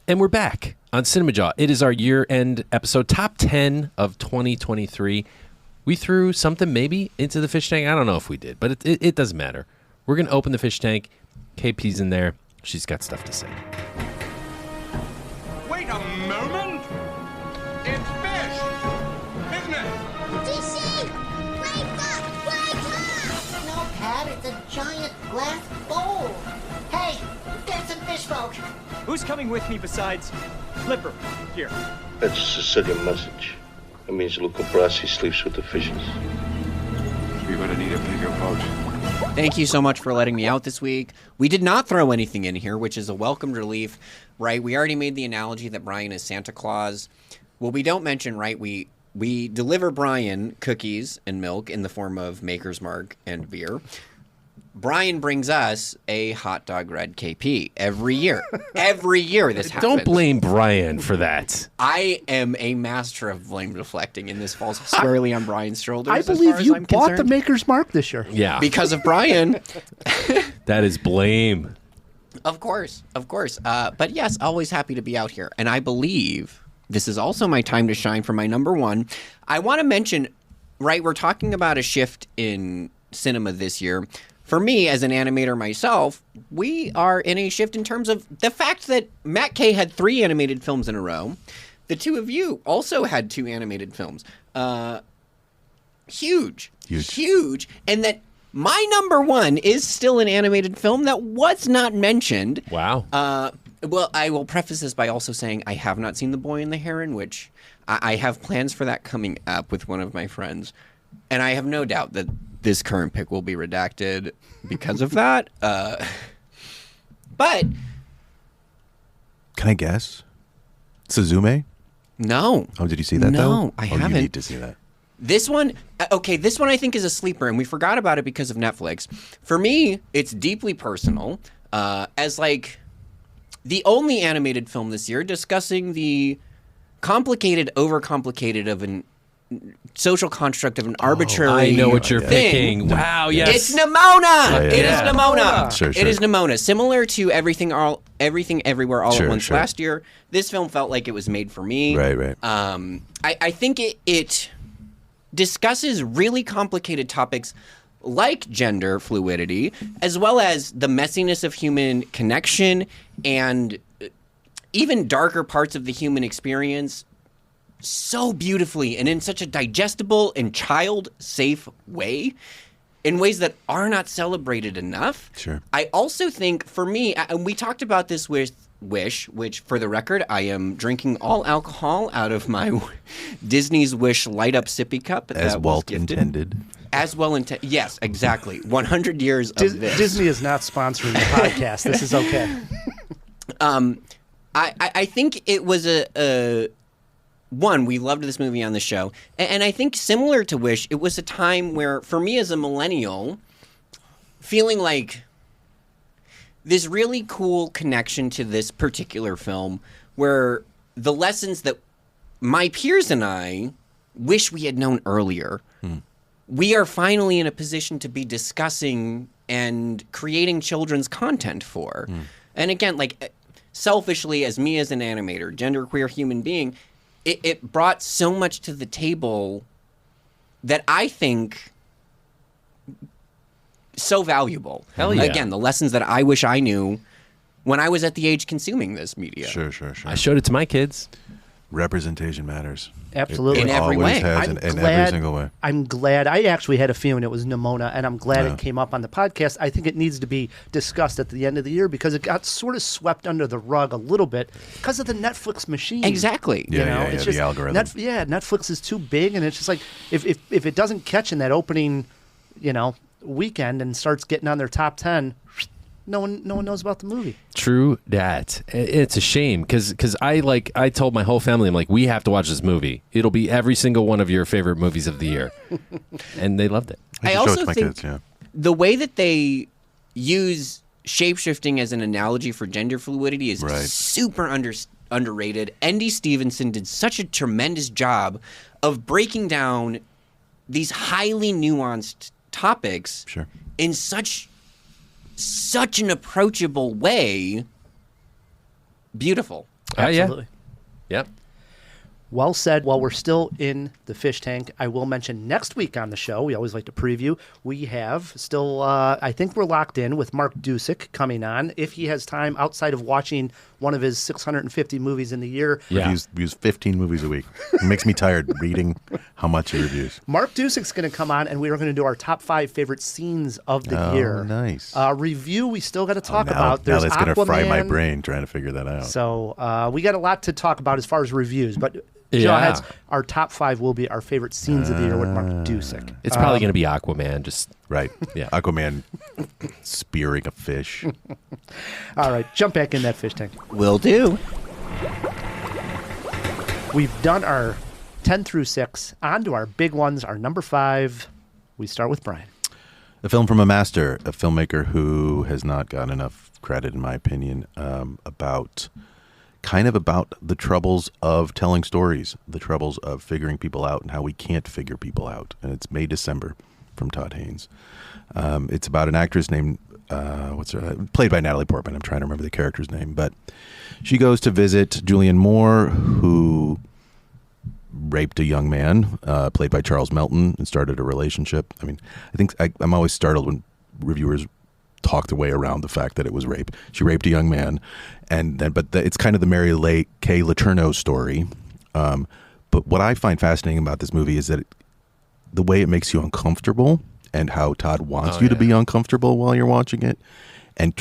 And we're back on CinemaJaw. It is our year-end episode, top 10 of 2023. We threw something maybe into the fish tank. I don't know if we did, but it doesn't matter. We're going to open the fish tank. KP's in there. She's got stuff to say. Wait a moment! It's fish! Isn't it? DC! Wake up! Wake up! No, Pat, it's a giant glass bowl. Hey, there's some fish folk. Who's coming with me besides Flipper? Here. That's a Sicilian message. It means Luca Brasi sleeps with the fishes. You're gonna need a bigger boat. Thank you so much for letting me out this week. We did not throw anything in here, which is a welcome relief, right? We already made the analogy that Brian is Santa Claus. Well, we don't mention, right, we deliver Brian cookies and milk in the form of Maker's Mark and beer. Brian brings us a hot dog red KP every year. Every year this happens. Don't blame Brian for that. I am a master of blame deflecting, and this falls squarely on Brian's shoulders. I believe you bought the Maker's Mark this year. Yeah. Because of Brian. That is blame. Of course. But yes, always happy to be out here. And I believe this is also my time to shine for my number one. I want to mention, right, we're talking about a shift in cinema this year. For me, as an animator myself, we are in a shift in terms of the fact that Matt Kay had 3 animated films in a row. The two of you also had 2 animated films. Huge. And that my number one is still an animated film that was not mentioned. Wow. Well, I will preface this by also saying I have not seen The Boy and the Heron, which I have plans for that coming up with one of my friends. And I have no doubt that this current pick will be redacted because of that. But can I guess? Suzume? No. Oh, did you see that though? No, I haven't. You need to see that. This one, this one I think is a sleeper, and we forgot about it because of Netflix. For me, it's deeply personal, as like the only animated film this year discussing the overcomplicated of an social construct of an arbitrary I know what you're thing. thinking. Wow, yes. It's Nimona! Yeah. It is Nimona! Sure. It is Nimona. Similar to Everything Everywhere All at Once Sure. last year, this film felt like it was made for me. Right. I think it discusses really complicated topics like gender fluidity, as well as the messiness of human connection and even darker parts of the human experience so beautifully and in such a digestible and child-safe way, in ways that are not celebrated enough. Sure. I also think, for me, and we talked about this with Wish, which, for the record, I am drinking all alcohol out of my Disney's Wish light-up sippy cup. As Walt intended. As well intended. Yes, exactly. 100 years of this. Disney is not sponsoring the podcast. This is okay. I think it was one, we loved this movie on the show. And I think similar to Wish, it was a time where, for me as a millennial, feeling like this really cool connection to this particular film where the lessons that my peers and I wish we had known earlier, we are finally in a position to be discussing and creating children's content for. And again, like, selfishly, as me as an animator, genderqueer human being, it brought so much to the table that I think so valuable. Hell yeah. Again, the lessons that I wish I knew when I was at the age consuming this media. Sure. I showed it to my kids. Representation matters. Absolutely. In every way. In every single way. I'm glad. I actually had a feeling it was Nimona, and I'm glad it came up on the podcast. I think it needs to be discussed at the end of the year because it got sort of swept under the rug a little bit because of the Netflix machine. Exactly. Yeah, It's the just, algorithm. Netflix is too big, and it's just like if it doesn't catch in that opening, weekend and starts getting on their top 10, no one knows about the movie. True that. It's a shame because I told my whole family, I'm like, we have to watch this movie. It'll be every single one of your favorite movies of the year. And they loved it. I should show it also to my think kids, the way that they use shapeshifting as an analogy for gender fluidity is Right. super underrated. Andy Stevenson did such a tremendous job of breaking down these highly nuanced topics Sure. in such an approachable way. Beautiful. Absolutely. Yep. Well said. While we're still in the fish tank, I will mention next week on the show, we always like to preview, we have still, I think we're locked in with Mark Dusick coming on. If he has time outside of watching one of his 650 movies in the year. Yeah. Reviews 15 movies a week. It makes me tired reading how much he reviews. Mark Dusick's going to come on, and we are going to do our top 5 favorite scenes of the year. Nice. Review, we still got to talk now, about. Now There's that's going to fry my Aquaman. brain trying to figure that out. So we got a lot to talk about as far as reviews, but Yeah. Jawheads, our top 5 will be our favorite scenes of the year with Mark Dusick. It's probably going to be Aquaman. Just Right. Yeah. Aquaman spearing a fish. All right, jump back in that fish tank. Will do. We've done our 10 through 6. On to our big ones, our number 5. We start with Brian. A film from a master, a filmmaker who has not gotten enough credit, in my opinion, about the troubles of telling stories, the troubles of figuring people out and how we can't figure people out. And it's May December from Todd Haynes. It's about an actress named, played by Natalie Portman. I'm trying to remember the character's name, but she goes to visit Julianne Moore, who raped a young man, played by Charles Melton, and started a relationship. I mean, I'm always startled when reviewers talk their way around the fact that it was rape. She raped a young man, it's kind of the Mary Kay Letourneau story. But what I find fascinating about this movie is that the way it makes you uncomfortable and how Todd wants you to be uncomfortable while you're watching it, and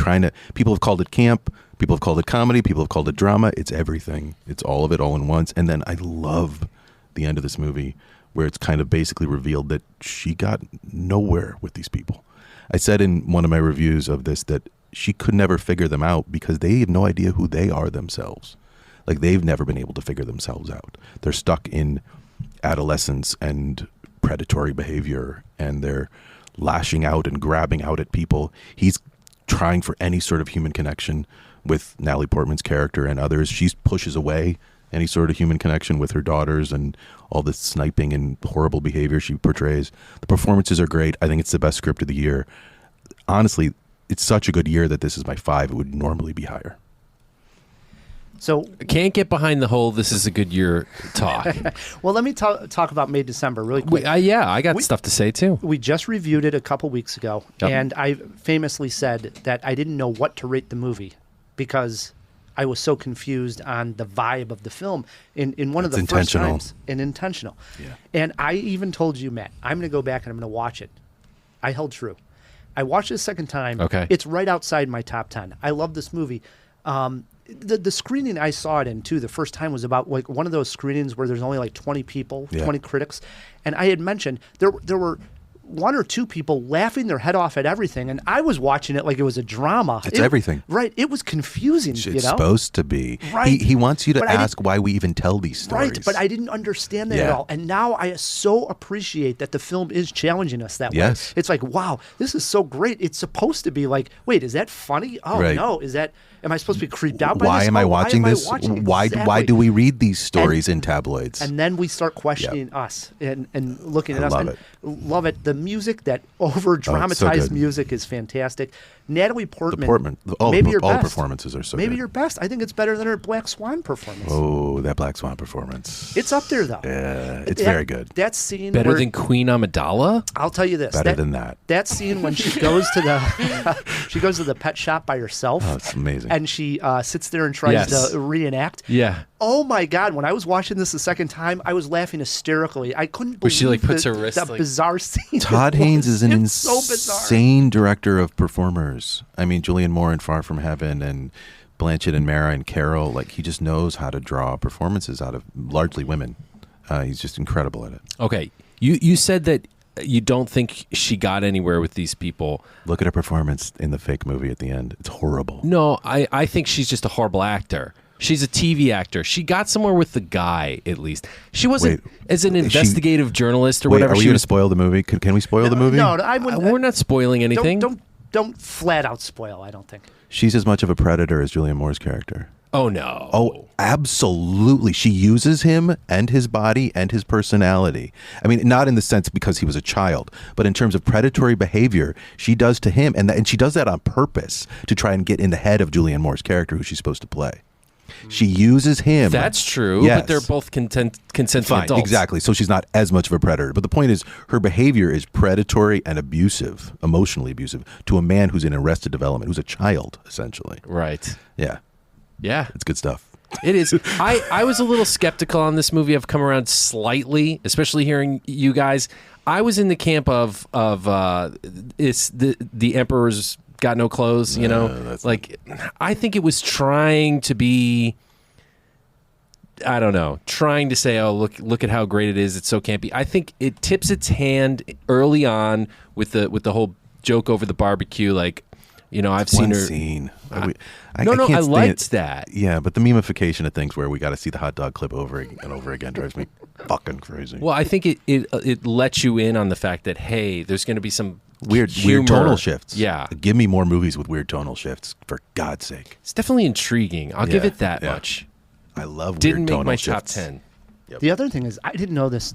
people have called it camp, people have called it comedy, people have called it drama. It's everything. It's all of it all in once. And then I love the end of this movie where it's kind of basically revealed that she got nowhere with these people. I said in one of my reviews of this that she could never figure them out because they have no idea who they are themselves. Like, they've never been able to figure themselves out. They're stuck in adolescence and predatory behavior, and they're lashing out and grabbing out at people. He's trying for any sort of human connection with Natalie Portman's character and others. She pushes away any sort of human connection with her daughters and all this sniping and horrible behavior she portrays. The performances are great. I think it's the best script of the year. Honestly, it's such a good year that this is my 5. It would normally be higher. So can't get behind the whole "this is a good year" talk. well, let me talk about May December really quick. I got stuff to say too. We just reviewed it a couple weeks ago, and I famously said that I didn't know what to rate the movie because I was so confused on the vibe of the film in one of the first times. Intentional. Yeah. And I even told you, Matt, I'm going to go back and I'm going to watch it. I held true. I watched it a second time. Okay. It's right outside my top 10. I love this movie. The screening I saw it in, too, the first time was about like one of those screenings where there's only like 20 people, 20 critics. And I had mentioned there were 1 or 2 people laughing their head off at everything, and I was watching it like it was a drama. It's everything. Right. It was confusing, It's supposed to be. Right. He wants you to But ask why we even tell these stories. Right, but I didn't understand that at Yeah. all. And now I so appreciate that the film is challenging us that Yes. way. It's like, wow, this is so great. It's supposed to be like, wait, is that funny? Oh, Right. no. Am I supposed to be creeped out by Why this? am I Oh, watching this? watching? Why Exactly. do we read these stories in tabloids? And then we start questioning us and looking at I us. love and it. Love it. The music, that over dramatized good. music, is fantastic. Natalie Portman. all maybe the your best. performances are so Maybe good. your best. I think it's better than her Black Swan performance. Oh, that Black Swan performance. It's up there, though. Yeah, it's very good. That scene Better where, than Queen Amidala? I'll tell you this. Better than that. That scene when she goes to the pet shop by herself. Oh, it's amazing. And she sits there and tries Yes. to reenact. Yeah. Oh my God! When I was watching this the second time, I was laughing hysterically. I couldn't believe Where she, like, puts her wrist, that like- bizarre scene. Todd it Haynes was. is an It's so bizarre. insane director of performers. I mean, Julianne Moore in Far From Heaven and Blanchett and Mara and Carol. Like, he just knows how to draw performances out of largely women. He's just incredible at it. Okay. You said that you don't think she got anywhere with these people. Look at her performance in the fake movie at the end. It's horrible. No, I think she's just a horrible actor. She's a TV actor. She got somewhere with the guy, at least. She wasn't, as an investigative journalist or Wait, whatever. are we She going to was, spoil the movie? Can we spoil the movie? No, I wouldn't. we're not spoiling anything. Don't flat out spoil. I don't think. She's as much of a predator as Julianne Moore's character. Oh, no. Oh, absolutely. She uses him and his body and his personality. I mean, not in the sense because he was a child, but in terms of predatory behavior, she does to him. And she does that on purpose to try and get in the head of Julianne Moore's character, who she's supposed to play. She uses him. That's true, Yes. but they're both consenting Fine, adults. exactly. So she's not as much of a predator. But the point is, her behavior is predatory and abusive, emotionally abusive, to a man who's in arrested development, who's a child, essentially. Right. Yeah, Yeah. it's good stuff. It is. I was a little skeptical on this movie. I've come around slightly, especially hearing you guys. I was in the camp of it's the Emperor's got no clothes, you know? Like, I think it was trying to be, I don't know, trying to say, oh, look at how great it is. It's so campy. I think it tips its hand early on with the whole joke over the barbecue, like, you know, I've seen One her. scene. I can't liked stand- that. Yeah, but the memification of things where we got to see the hot dog clip over and over again drives me fucking crazy. Well, I think it lets you in on the fact that, hey, there's going to be some weird humor. tonal shifts. Yeah. Give me more movies with weird tonal shifts, for God's sake. It's definitely intriguing. I'll give Yeah, it that yeah. much. I love Didn't weird make tonal my shifts. top 10. The other thing is, I didn't know this.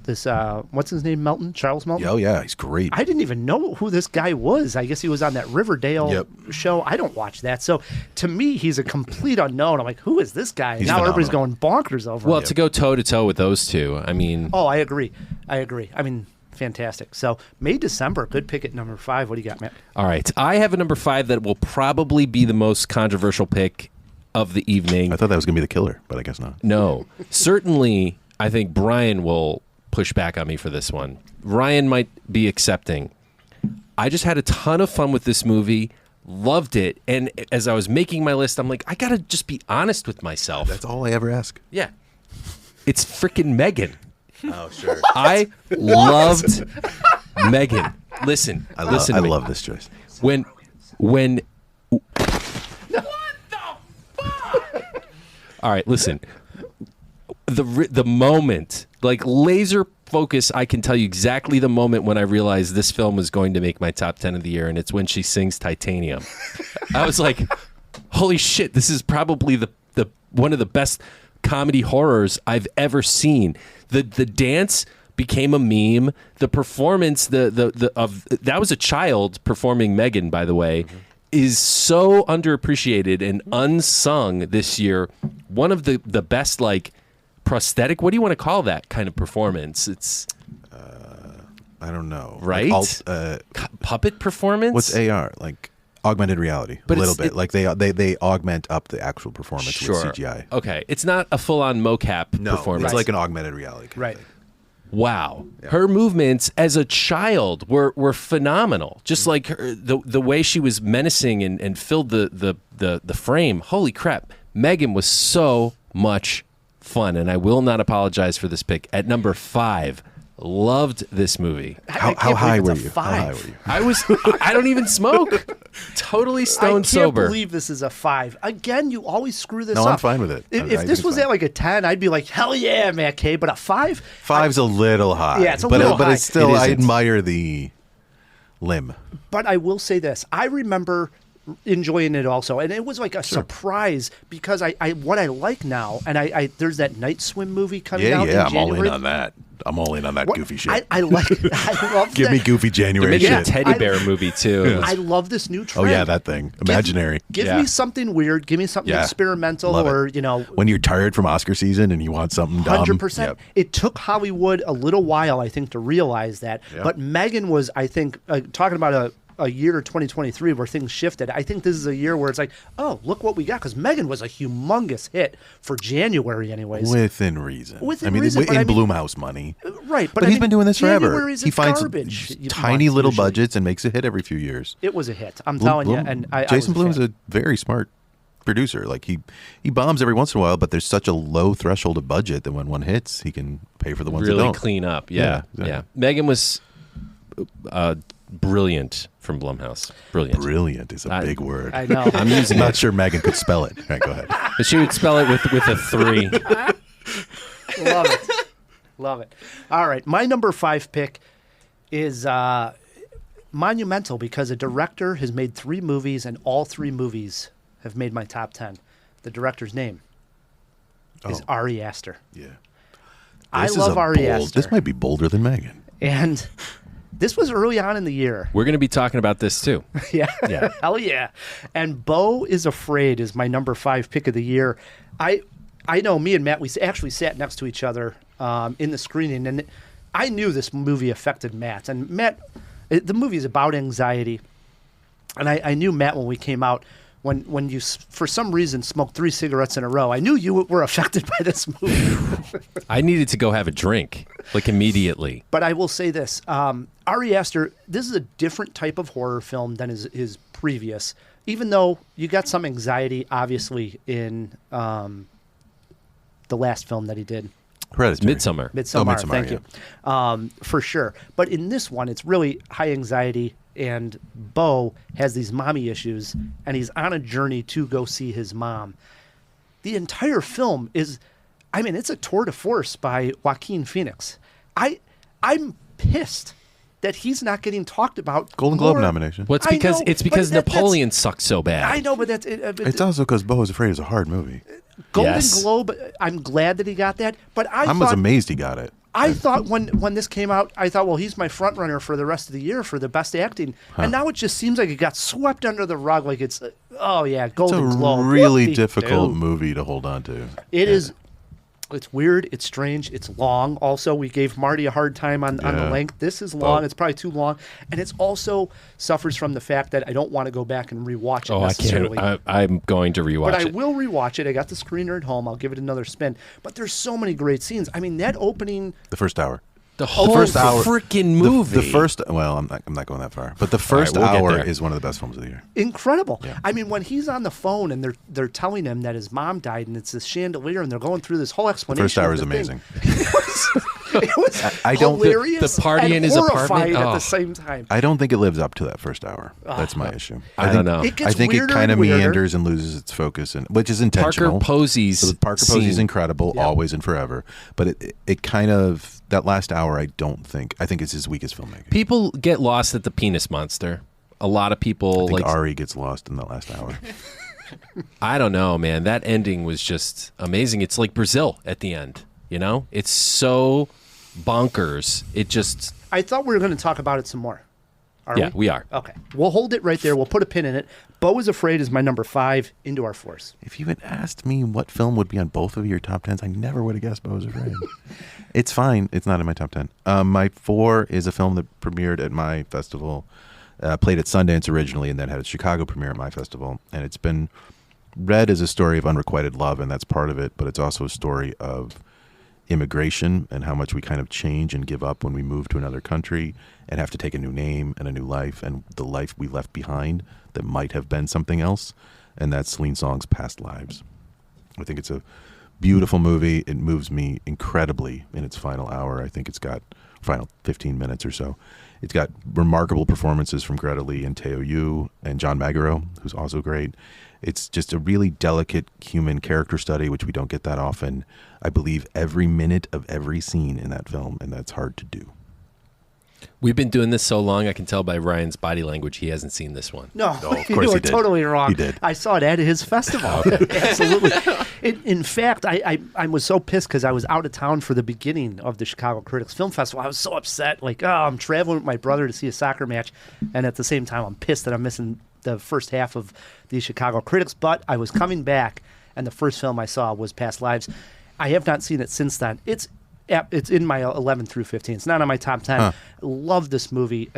What's his name? Melton? Charles Melton? Oh, yeah, he's great. I didn't even know who this guy was. I guess he was on that Riverdale show. I don't watch that. So to me, he's a complete unknown. I'm like, who is this guy? He's now everybody's phenomenal. going bonkers over Well, him. to go toe to toe with those two, I mean, Oh, I agree. I mean, fantastic. So May, December, good pick at number 5. What do you got, Matt? all right. I have a number 5 that will probably be the most controversial pick of the evening. I thought that was going to be the killer, but I guess not. No, certainly, I think Brian will push back on me for this one. Ryan might be accepting. I just had a ton of fun with this movie, loved it, and as I was making my list, I'm like, I gotta just be honest with myself. That's all I ever ask. Yeah, it's freaking Megan. Oh, sure. I loved Megan. Listen, I listen to me. love this choice. When all right, listen. The moment, like laser focus, I can tell you exactly the moment when I realized this film was going to make my top 10 of the year, and it's when she sings Titanium. I was like, holy shit, this is probably the one of the best comedy horrors I've ever seen. The dance became a meme. The performance, that was a child performing Megan, by the way, is so underappreciated and unsung this year. One of the best, like, prosthetic, what do you want to call that kind of performance? It's I don't know. Right? Like puppet performance. what's AR? Like augmented reality, But a little it's- bit. Like they augment up the actual performance Sure. with CGI. Okay, it's not a full-on mocap No, performance. it's like an augmented reality. Kind Right. Of thing. Wow, her movements as a child were phenomenal. Just like the way she was menacing and filled the frame. Holy crap, Megan was so much fun, and I will not apologize for this pick. At number 5, loved this movie. How can't high believe it's were a you? How high 5. were you? I don't even smoke. Totally I stone can't sober. believe this is a 5. Again, you always screw this No, up. I'm fine with it. I If think this it's was fine. at like a 10, I'd be like, hell yeah, Matt K. But a 5? Five's a little high. Yeah, it's a but little but high. it's still. It I isn't. admire the limb. But I will say this. I remember enjoying it also, and it was like a surprise because I what I like now, and I there's that Night Swim movie coming out in I'm all in January. on that. I'm all in on that What- goofy shit. I like. I love Give that. me goofy They're January making shit. a teddy bear movie too. I love this new Oh trend. yeah, that thing. Imaginary. Give Yeah. me something weird. Give me something Yeah. experimental, Love it. or you know, When you're tired from Oscar season and you want something dumb. 100%. Yep. It took Hollywood a little while, I think, to realize that. Yep. But Megan was, I think, talking about a year 2023 where things shifted. I think this is a year where it's like, oh, look what we got, because Megan was a humongous hit for January, anyways. Within reason. Within I mean, reason, but I in mean- Blumhouse money. Right, But I he's mean, been doing this forever. January's He finds garbage tiny month little usually. budgets and makes a hit every few years. It was a hit. I'm telling you, and I Jason was Blum's fan. a very smart producer. Like he bombs every once in a while, but there's such a low threshold of budget that when one hits, he can pay for the ones that Really don't. clean up. Yeah, Yeah, exactly. yeah. Megan was brilliant from Blumhouse. Brilliant. Brilliant is a big word. I know. I'm using I'm not sure Megan could spell it. All right, go ahead. But she would spell it with a 3. Love it. Love it. All right. My number 5 pick is monumental because a director has made 3 movies, and all 3 movies have made my top 10. The director's name is Ari Aster. Yeah. I This is love a Ari bold- Aster. This might be bolder than Megan. And This was early on in the year. We're going to be talking about this too. Yeah. Yeah. Hell yeah. And Beau is Afraid is my number 5 pick of the year. I know me and Matt, we actually sat next to each other in the screening, and I knew this movie affected Matt. And Matt, the movie is about anxiety. And I knew Matt when we came out, when you, for some reason, smoked 3 cigarettes in a row. I knew you were affected by this movie. I needed to go have a drink, like immediately. But I will say this. Ari Aster, this is a different type of horror film than his previous, even though you got some anxiety, obviously, in the last film that he did. Hereditary. Midsummer. Midsommar, Midsommar, thank you. For sure. But in this one, it's really high anxiety, and Beau has these mommy issues, and he's on a journey to go see his mom. The entire film is, it's a tour de force by Joaquin Phoenix. I'm pissed that he's not getting talked about. Golden Globe more. nomination. Well, I know, it's but because that's- Napoleon sucked so bad. I know, but that's It's also because Beau is Afraid is a hard movie. Golden Yes. Globe. I'm glad that he got that, but I was amazed he got it. I thought when this came out, I thought, well, he's my front runner for the rest of the year for the best acting, and now it just seems like it got swept under the rug. Like it's, Golden It's a Globe. really Whoopie difficult doo. movie to hold on to. It is. It's weird. It's strange. It's long. Also, we gave Marty a hard time on the Yeah. length. This is long. Oh. It's probably too long, and it's also suffers from the fact that I don't want to go back and rewatch it Oh, I necessarily. can't. I'm going to rewatch But I it. will rewatch it. I got the screener at home. I'll give it another spin. But there's so many great scenes. That opening. The first hour. The whole first hour- freaking movie. The first, well, I'm not going that far, but the first we'll get hour there. is one of the best films of the year. Incredible. Yeah. When he's on the phone and they're telling him that his mom died and it's this chandelier and they're going through this whole The explanation. first hour of is the thing. amazing. It was I don't- hilarious the party and in his horrifying apartment? at Oh. the same time. I don't think it lives up to that first hour. That's my issue. I don't know. It gets I think it weirder kind of and weirder. meanders and loses its focus, which is intentional. Parker Posey's So Parker Posey's scene. incredible, always and forever. But it kind of, that last hour, I think it's his weakest filmmaking. People get lost at the penis monster. A lot of people I think like. Ari gets lost in that last hour. I don't know, man. That ending was just amazing. It's like Brazil at the end. It's so bonkers. It just. I thought we were going to talk about it some more. Are Yeah, we are. Okay. We'll hold it right there. We'll put a pin in it. Beau is Afraid is my number 5. Into Our Force. If you had asked me what film would be on both of your top 10s, I never would have guessed Beau is Afraid. It's fine. It's not in my top 10. My 4 is a film that premiered at my festival, played at Sundance originally, and then had a Chicago premiere at my festival. And it's been read as a story of unrequited love, and that's part of it, but it's also a story of immigration and how much we kind of change and give up when we move to another country and have to take a new name and a new life, and the life we left behind that might have been something else. And that's Celine Song's Past Lives. I think it's a beautiful movie. It moves me incredibly in its final hour. I think it's got final 15 minutes or so. It's got remarkable performances from Greta Lee and Teo Yu and John Magaro, who's also great. It's just a really delicate human character study, which we don't get that often. I believe every minute of every scene in that film, and that's hard to do. We've been doing this so long, I can tell by Ryan's body language he hasn't seen this one. No, Oh, of you course are he did. totally wrong. He did. I saw it at his festival. Absolutely. In fact, I was so pissed because I was out of town for the beginning of the Chicago Critics Film Festival. I was so upset. Like, I'm traveling with my brother to see a soccer match, and at the same time, I'm pissed that I'm missing the first half of the Chicago Critics. But I was coming back, and the first film I saw was Past Lives. I have not seen it since then. It's in my 11 through 15. It's not on my top 10. Huh. Love this movie.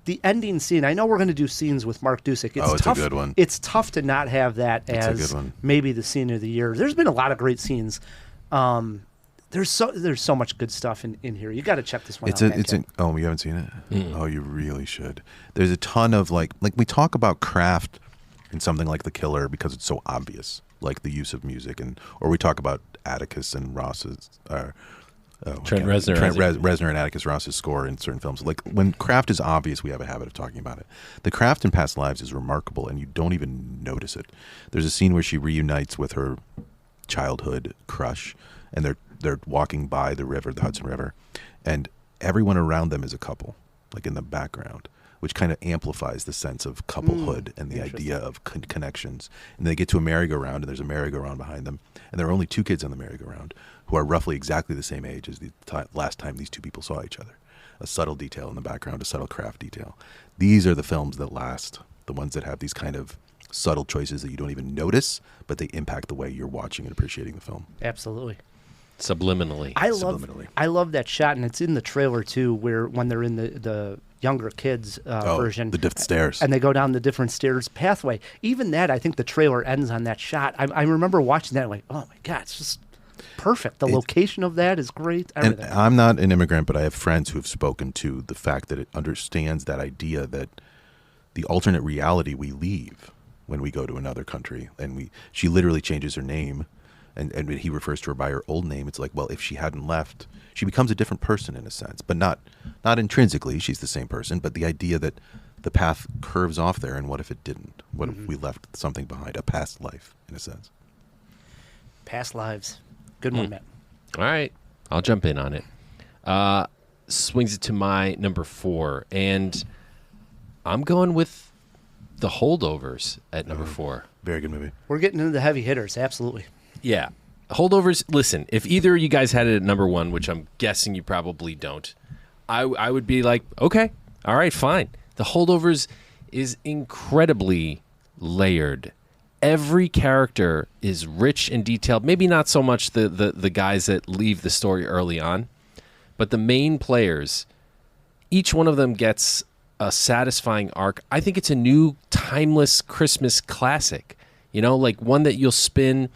The ending scene, I know we're going to do scenes with Mark Dusick. It's a tough, good one. It's tough to not have that It's a as good one. maybe the scene of the year. There's been a lot of great scenes. There's so much good stuff in here. You got to check this one out. Oh, you haven't seen it? Oh, you really should. There's a ton of like we talk about craft in something like The Killer because it's so obvious, like the use of music, or we talk about Atticus and Ross's. Trent Reznor. Reznor and Atticus Ross's score in certain films. Like when craft is obvious, we have a habit of talking about it. The craft in Past Lives is remarkable, and you don't even notice it. There's a scene where she reunites with her childhood crush, and they're walking by the river, the Hudson River, and everyone around them is a couple, like in the background, which kind of amplifies the sense of couplehood and the idea of connections. And they get to a merry-go-round, and there's a merry-go-round behind them, and there are only 2 kids on the merry-go-round who are roughly exactly the same age as the last time these 2 people saw each other. a subtle detail in the background, a subtle craft detail. These are the films that last, the ones that have these kind of subtle choices that you don't even notice, but they impact the way you're watching and appreciating the film. Absolutely. Subliminally. I love that shot, and it's in the trailer too, where when they're in the younger kids version, the different stairs, and they go down the different stairs pathway. Even that, I think the trailer ends on that shot. I remember watching that, like, oh my god, it's just perfect. The location of that is great. Everything. And I'm not an immigrant, but I have friends who have spoken to the fact that it understands that idea that the alternate reality we leave when we go to another country, and she literally changes her name. And he refers to her by her old name. It's like, well, if she hadn't left, she becomes a different person in a sense, but not intrinsically. She's the same person, but the idea that the path curves off there, and what if it didn't? What if we left something behind, a past life, in a sense? Past lives. Good one, Matt. All right. I'll jump in on it. Swings it to my number 4, and I'm going with The Holdovers at number 4. Very good movie. We're getting into the heavy hitters, absolutely. Yeah. Holdovers, listen, if either of you guys had it at number 1, which I'm guessing you probably don't, I would be like, okay, all right, fine. The Holdovers is incredibly layered. Every character is rich and detailed. Maybe not so much the guys that leave the story early on, but the main players, each one of them gets a satisfying arc. I think it's a new timeless Christmas classic, like one that you'll spin.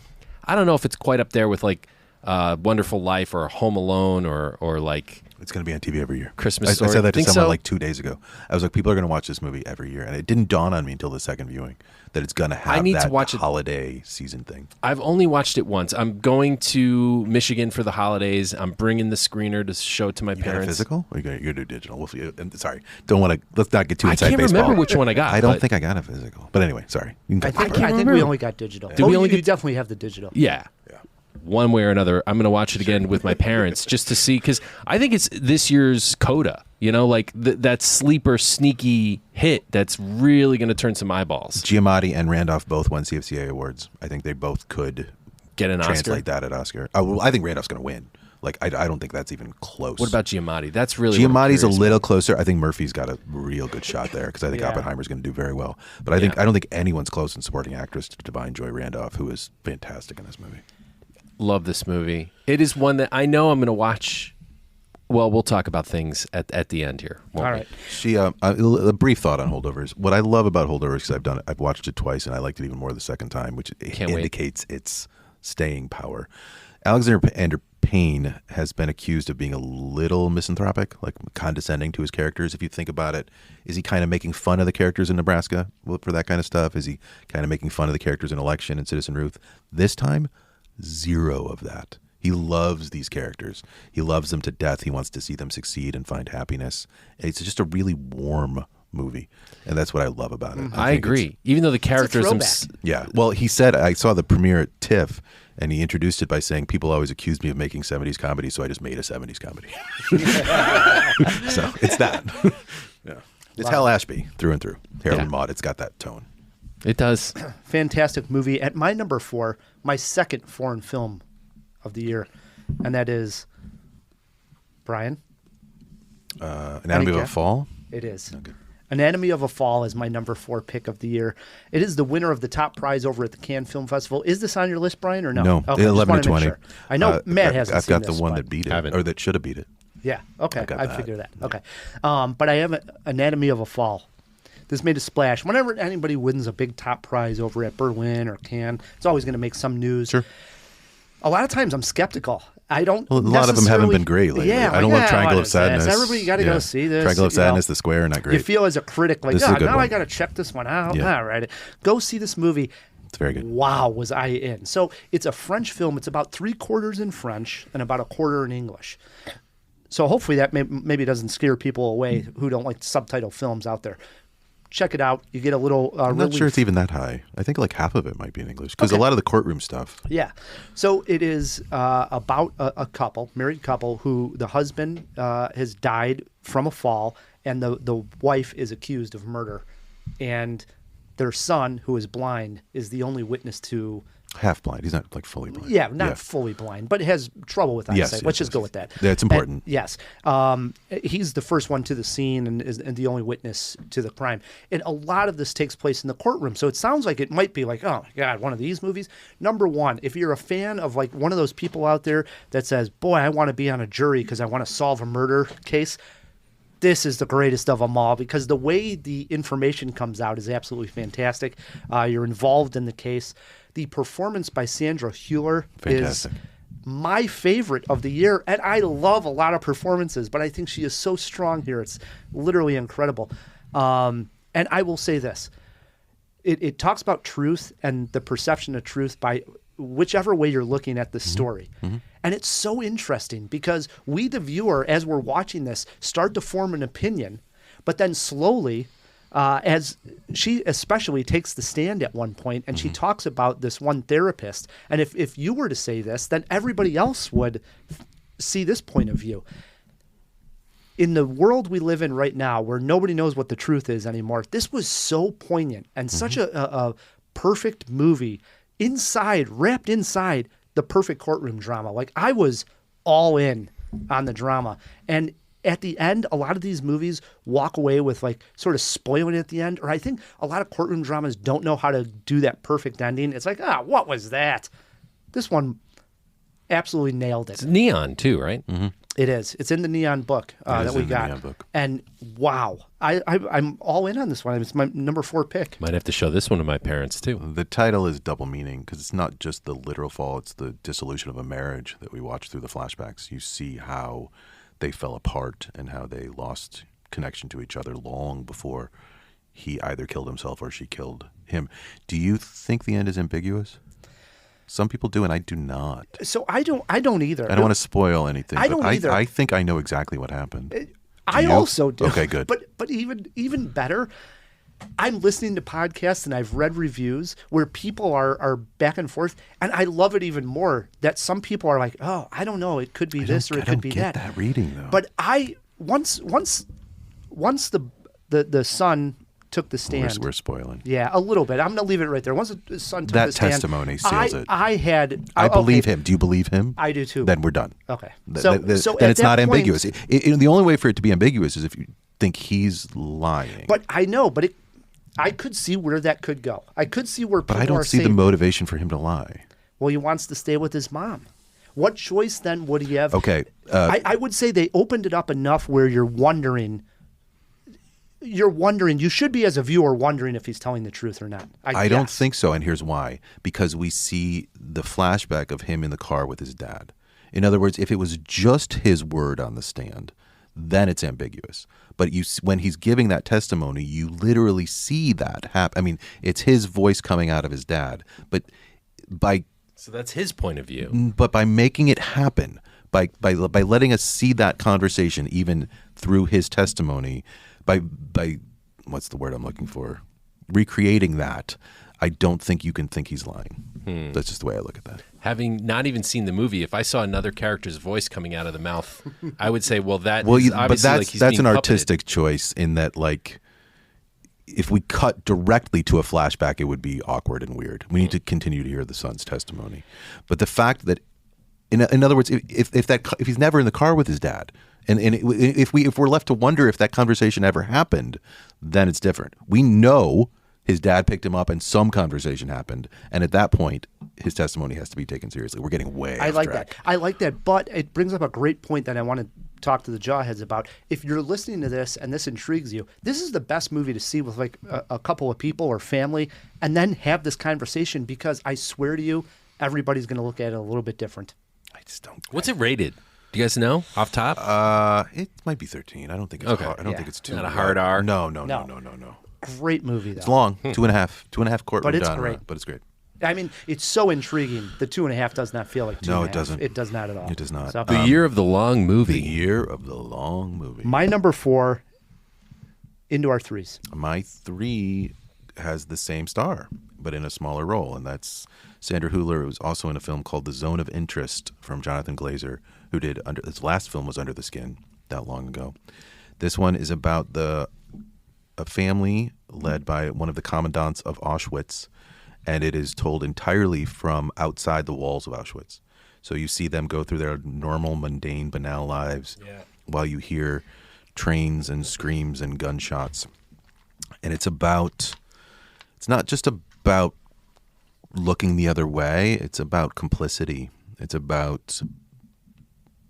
I don't know if it's quite up there with like Wonderful Life or Home Alone or like. It's going to be on TV every year. Christmas Story. I said that to Think someone so? like 2 days ago. I was like, people are going to watch this movie every year. And it didn't dawn on me until the second viewing that it's going to have that holiday season thing. I've only watched it once. I'm going to Michigan for the holidays. I'm bringing the screener to show it to my parents. Got a physical? Or you're going to do digital? Sorry. Don't want to. Let's not get too inside baseball. I can't remember which one I got. I don't think I got a physical. But anyway, sorry. I think we only got digital. You definitely have the digital. Yeah. One way or another, I'm going to watch it again with my parents just to see, because I think it's this year's Coda, like that sleeper sneaky hit that's really going to turn some eyeballs. Giamatti and Randolph both won CFCA awards. I think they both could get an translate that at Oscar. I think Randolph's going to win. Like, I don't think that's even close. What about Giamatti? That's really Giamatti's a little closer. I think Murphy's got a real good shot there because I think Oppenheimer's going to do very well. But I don't think anyone's close in supporting actress to Divine Joy Randolph, who is fantastic in this movie. Love this movie. It is one that I know I'm going to watch. Well, we'll talk about things at the end here. All right. A brief thought on Holdovers. What I love about Holdovers, because I've watched it twice and I liked it even more the second time, which indicates its staying power. Alexander Payne has been accused of being a little misanthropic, like condescending to his characters. If you think about it, is he kind of making fun of the characters in Nebraska for that kind of stuff? Is he kind of making fun of the characters in Election and Citizen Ruth? This time, zero of that. He loves these characters. He loves them to death. He wants to see them succeed and find happiness. It's just a really warm movie, and that's what I love about it. I agree. Even though the characters, yeah. Well, he said, I saw the premiere at TIFF, and he introduced it by saying, people always accused me of making 70s comedy, so I just made a 70s comedy. So it's that. Yeah. It's Hal Ashby through and through. Harold and Maude, it's got that tone. It does. Fantastic movie. At my number 4, my second foreign film of the year, and that is Brian. Anatomy of a Fall? It is. Okay. Anatomy of a Fall is my number 4 pick of the year. It is the winner of the top prize over at the Cannes Film Festival. Is this on your list, Brian, or no? No, okay, 11 to 20. Sure. I know Matt hasn't I've got seen the one but... that beat it, or that should have beat it. Yeah, okay, I that. figured that. Okay. But I have Anatomy of a Fall. This made a splash. Whenever anybody wins a big top prize over at Berlin or Cannes, it's always going to make some news. Sure. A lot of times I'm skeptical. I don't. Well, a lot of them haven't been great lately. Yeah, I don't love Triangle of Sadness. Everybody got to go see this. Triangle of Sadness, The Square, not great. You feel as a critic like, now I got to check this one out. Yeah. All right, go see this movie. It's very good. Wow, was I in? So it's a French film. It's about 3/4 in French and about 1/4 in English. So hopefully that maybe doesn't scare people away who don't like subtitle films out there. Check it out. You get a little I'm not sure it's even that high. I think like half of it might be in English because a lot of the courtroom stuff. Yeah. So it is about a couple, married couple, who the husband has died from a fall and the wife is accused of murder. And their son, who is blind, is the only witness to half blind. He's not like fully blind. Yeah, not fully blind, but has trouble with eyesight. Yes, Let's yes, just go yes. with that. Yeah, it's important. And, yes. He's the first one to the scene and is the only witness to the crime. And a lot of this takes place in the courtroom. So it sounds like it might be like, oh, my God, one of these movies. Number one, if you're a fan of like one of those people out there that says, boy, I want to be on a jury because I want to solve a murder case, this is the greatest of them all because the way the information comes out is absolutely fantastic. You're involved in the case. The performance by Sandra Hüller Fantastic. is my favorite of the year. And I love a lot of performances, but I think she is so strong here. It's literally incredible. And I will say this. It talks about truth and the perception of truth by whichever way you're looking at the story. And it's so interesting because we, the viewer, as we're watching this, start to form an opinion, but then slowly, as she especially takes the stand at one point and she talks about this one therapist. And if you were to say this, then everybody else would see this point of view. In the world we live in right now where nobody knows what the truth is anymore, this was so poignant and such a perfect movie wrapped inside the perfect courtroom drama. Like I was all in on the drama. And at the end, a lot of these movies walk away with like sort of spoiling it at the end. Or I think a lot of courtroom dramas don't know how to do that perfect ending. It's like, what was that? This one absolutely nailed it. It's neon too, right? It is. It's in the Neon book that we got. And wow, I'm all in on this one. It's my number 4 pick. Might have to show this one to my parents too. The title is double meaning because it's not just the literal fall, it's the dissolution of a marriage that we watch through the flashbacks. You see how they fell apart and how they lost connection to each other long before he either killed himself or she killed him. Do you think the end is ambiguous? Some people do, and I do not. So I don't either. I don't want to spoil anything. I don't either. I think I know exactly what happened. I also do. Okay, good. But even better, I'm listening to podcasts and I've read reviews where people are back and forth, and I love it even more that some people are like, oh, I don't know, it could be this or it could be that. I don't get that reading though. But once the son took the stand. We're spoiling. Yeah, a little bit. I'm going to leave it right there. Once the son took the stand. That testimony seals it. I believe him. Do you believe him? I do too. Then we're done. Okay. So then it's not ambiguous. The only way for it to be ambiguous is if you think he's lying. But I know, I could see where that could go. I could see where people But I don't see the motivation for him to lie. Well, he wants to stay with his mom. What choice then would he have? Okay. I would say they opened it up enough where you're wondering, you should be as a viewer wondering if he's telling the truth or not. I don't think so, and here's why. Because we see the flashback of him in the car with his dad. In other words, if it was just his word on the stand, then it's ambiguous. But when he's giving that testimony, you literally see that happen. I mean, it's his voice coming out of his dad. But So that's his point of view. But by making it happen, by letting us see that conversation even through his testimony, by what's the word I'm looking for? Recreating that, I don't think you can think he's lying. That's just the way I look at that. Having not even seen the movie, if I saw another character's voice coming out of the mouth, I would say, well, that's an artistic choice in that, like, if we cut directly to a flashback, it would be awkward and weird. We need to continue to hear the son's testimony. But the fact that, in other words, if he's never in the car with his dad, if we're left to wonder if that conversation ever happened, then it's different. We know his dad picked him up and some conversation happened, and at that point, his testimony has to be taken seriously. We're getting way off track. I like that, but it brings up a great point that I want to talk to the Jawheads about. If you're listening to this and this intrigues you, this is the best movie to see with like a couple of people or family, and then have this conversation, because I swear to you, everybody's going to look at it a little bit different. I just don't. What's it rated? Do you guys know off top? It might be 13. I don't think it's Okay. hard. I don't think it's too Not a hard R? No. Great movie, though. It's long, 2.5 courtroom But it's done, great. but it's great. I mean, it's so intriguing. The 2.5 does not feel like 2.5. No, it doesn't. It does not at all. It does not. So, The Year of the Long Movie. The Year of the Long Movie. my number 4 into our threes. My 3 has the same star, but in a smaller role, and that's Sandra Hüller, who was also in a film called The Zone of Interest from Jonathan Glazer, who did his last film was Under the Skin, that long ago. This one is about a family led by one of the commandants of Auschwitz, and it is told entirely from outside the walls of Auschwitz. So you see them go through their normal, mundane, banal lives while you hear trains and screams and gunshots. And it's not just about looking the other way, it's about complicity. It's about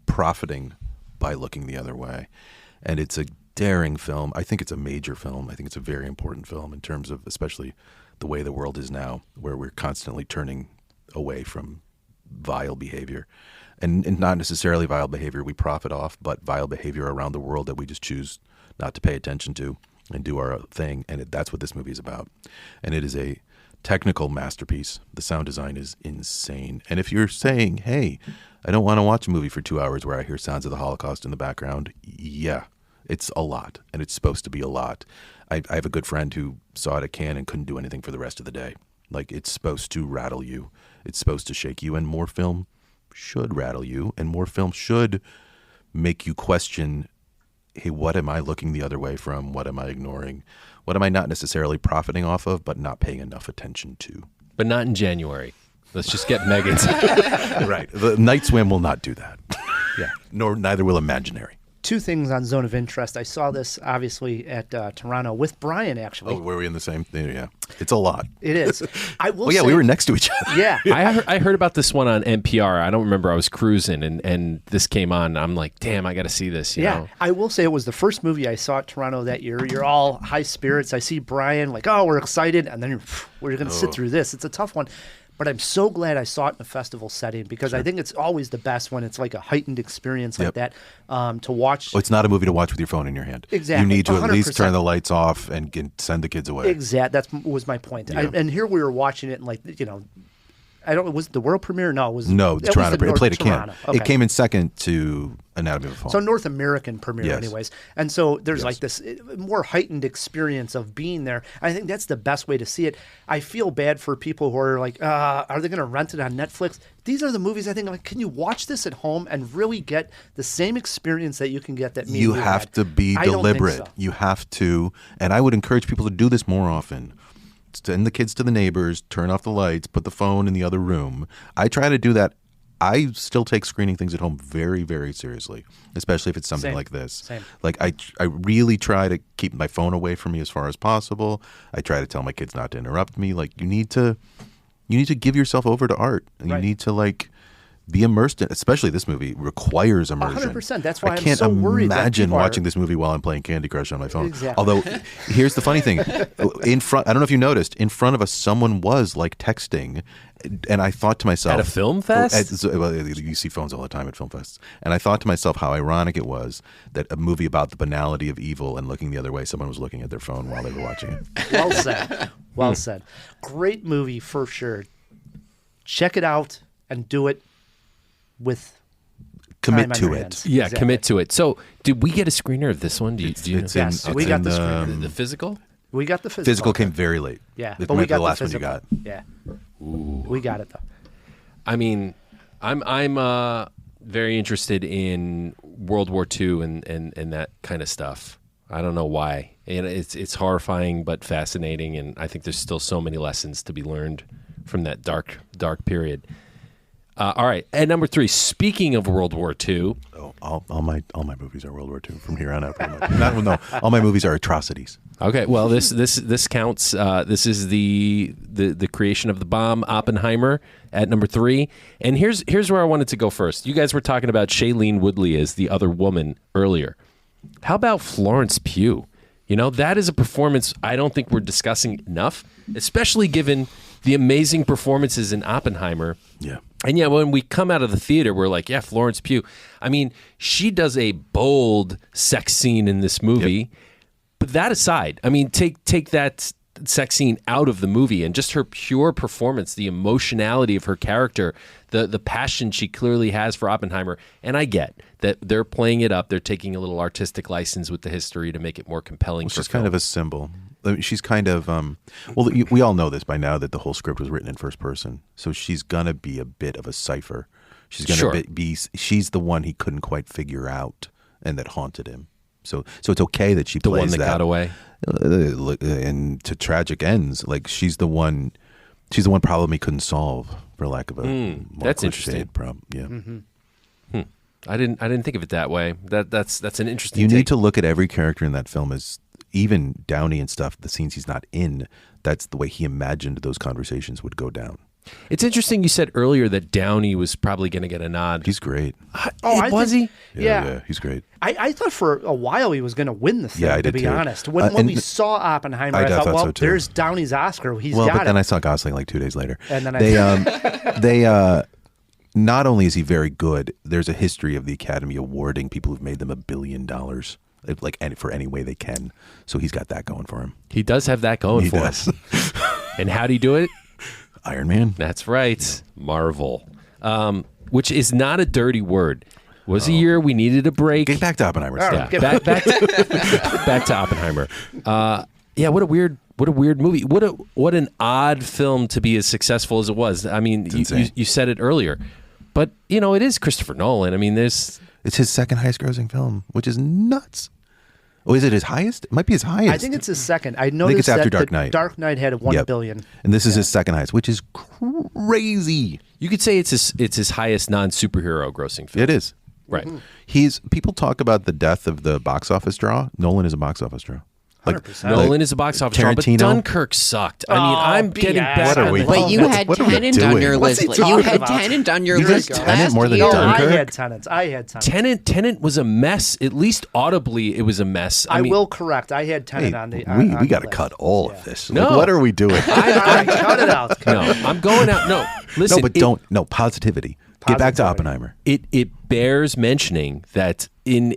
profiting by looking the other way. And it's a daring film. I think it's a major film. I think it's a very important film in terms of especially the way the world is now, where we're constantly turning away from vile behavior. And not necessarily vile behavior we profit off, but vile behavior around the world that we just choose not to pay attention to and do our thing. And that's what this movie is about. And it is a technical masterpiece. The sound design is insane. And if you're saying, hey, I don't want to watch a movie for 2 hours where I hear sounds of the Holocaust in the background, yeah, it's a lot. And it's supposed to be a lot. I have a good friend who saw it at Cannes and couldn't do anything for the rest of the day. Like, it's supposed to rattle you. It's supposed to shake you. And more film should rattle you. And more film should make you question, hey, what am I looking the other way from? What am I ignoring? What am I not necessarily profiting off of, but not paying enough attention to? But not in January. Let's just get Megan's. Right. The Night Swim will not do that. Yeah. Neither will Imaginary. Two things on Zone of Interest. I saw this obviously at Toronto with Brian, actually. Oh, were we in the same thing? Yeah. It's a lot. It is. I will yeah, say, we were next to each other. Yeah. I heard about this one on NPR. I don't remember. I was cruising and this came on. I'm like, damn, I got to see this. You know? I will say it was the first movie I saw at Toronto that year. You're all high spirits. I see Brian like, oh, we're excited. And then we're going to sit through this. It's a tough one. But I'm so glad I saw it in a festival setting because I think it's always the best when it's like a heightened experience like that to watch. Well, it's not a movie to watch with your phone in your hand. Exactly. You need to 100%. at least turn the lights off and send the kids away. Exactly. That was my point. Yeah. And here we were watching it and like, you know, was it the world premiere? No, it was Toronto. It played at Cannes. Toronto. Okay. It came in second to Anatomy of a Fall. So North American premiere, Yes. anyways. And so there's Yes. like this more heightened experience of being there. I think that's the best way to see it. I feel bad for people who are like, are they going to rent it on Netflix? These are the movies I think, like, can you watch this at home and really get the same experience that you can get that You have to be I don't think deliberate. so. You have to, and I would encourage people to do this more often. Send the kids to the neighbors, turn off the lights, put the phone in the other room. I try to do that. I still take screening things at home very, very seriously, especially if it's something Same. like this. Same. Like I really try to keep my phone away from me as far as possible. I try to tell my kids not to interrupt me. Like you need to give yourself over to art, and Right. you need to like be immersed in. Especially this movie requires immersion. 100%. That's why I I'm can't so worried that imagine people are- watching this movie while I'm playing Candy Crush on my phone. Exactly. Although, here's the funny thing: in front, I don't know if you noticed, in front of us, someone was like texting, and I thought to myself, At a film fest? well, you see phones all the time at film fests, and I thought to myself how ironic it was that a movie about the banality of evil and looking the other way, someone was looking at their phone while they were watching it. Well said. Well said. Great movie for sure. Check it out and do it with Commit time on to your it. hands. Yeah, Exactly. commit to it. So, did we get a screener of this one? Do you know? It's Yes, in, we it's got in the screener. The physical? We got the physical. Physical came very late. Yeah, It but might we be got the last one you physical. got. Yeah. We got it though. I mean, I'm very interested in World War II and that kind of stuff. I don't know why. And it's horrifying but fascinating, and I think there's still so many lessons to be learned from that dark period. All right, at number 3, speaking of World War II, Oh, all my movies are World War II from here on out. Pretty much. No, all my movies are atrocities. okay, well this counts. This is the creation of the bomb, Oppenheimer, at number 3. And here's where I wanted to go first. You guys were talking about Shailene Woodley as the other woman earlier. How about Florence Pugh? You know, that is a performance I don't think we're discussing enough, especially given the amazing performances in Oppenheimer. Yeah. And yeah, when we come out of the theater, we're like, yeah, Florence Pugh. I mean, she does a bold sex scene in this movie. But that aside, I mean, take that sex scene out of the movie and just her pure performance, the emotionality of her character, the passion she clearly has for Oppenheimer. And I get that they're playing it up. They're taking a little artistic license with the history to make it more compelling. She's kind of a symbol. I mean, she's kind of well, we all know this by now that the whole script was written in first person, so she's gonna be a bit of a cipher. She's gonna be she's the one he couldn't quite figure out and that haunted him. So it's okay that she the plays one that got away. And to tragic ends. Like she's the one She's the one problem he couldn't solve, for lack of a more that's cliche interesting. problem. Yeah. I didn't think of it that way. That's an interesting. You take. need to look at every character in that film as even Downey and stuff. The scenes he's not in. That's the way he imagined those conversations would go down. It's interesting you said earlier that Downey was probably going to get a nod. He's great. Was he? Yeah. He's great. I thought for a while he was going to win the thing, Yeah, I to did be too. honest. When And we saw Oppenheimer, I thought thought, well, so, too. there's Downey's Oscar. He's Well, got but then it. I saw Gosling like 2 days later. And then they not only is he very good, there's a history of the Academy awarding people who've made them $1 billion, for any way they can. So he's got that going for him. He does have that going He for does. him. And how'd he do it? Iron Man. That's right. Marvel. Which is not a dirty word. Was a year we needed a break. Get back to Oppenheimer. All Stop. right. Yeah, back to Oppenheimer. Yeah, what a weird movie. What an odd film to be as successful as it was. I mean, insane. you said it earlier, but it is Christopher Nolan. I mean, It's his second highest grossing film, which is nuts. Oh, is it his highest? It might be his highest. I think it's his second. I think noticed it's after that Dark the Knight. Dark Knight had $1 Yep. billion. And this is his second highest, which is crazy. you could say it's his highest non-superhero grossing film. It is. Right. People talk about the death of the box office draw. Nolan is a box office draw. 100%. Nolan is a box office draw, but Tarantino. Dunkirk sucked. I mean, I'm BS. getting back What are on we the- doing? But you had What are we Tenant on doing? your What's list. he You talking had about? Tenant on your You had list Tenet last more than year. Dunkirk? I had Tenet. Tenant was a mess. At least audibly, it was a mess. I mean, will correct. I had Hey, Tenet on the. we got to to cut all of this. No. Like, what are we doing? All right, cut it out. No, I'm going out. No, listen. no, but no, positivity. Get back to Oppenheimer. It bears mentioning that in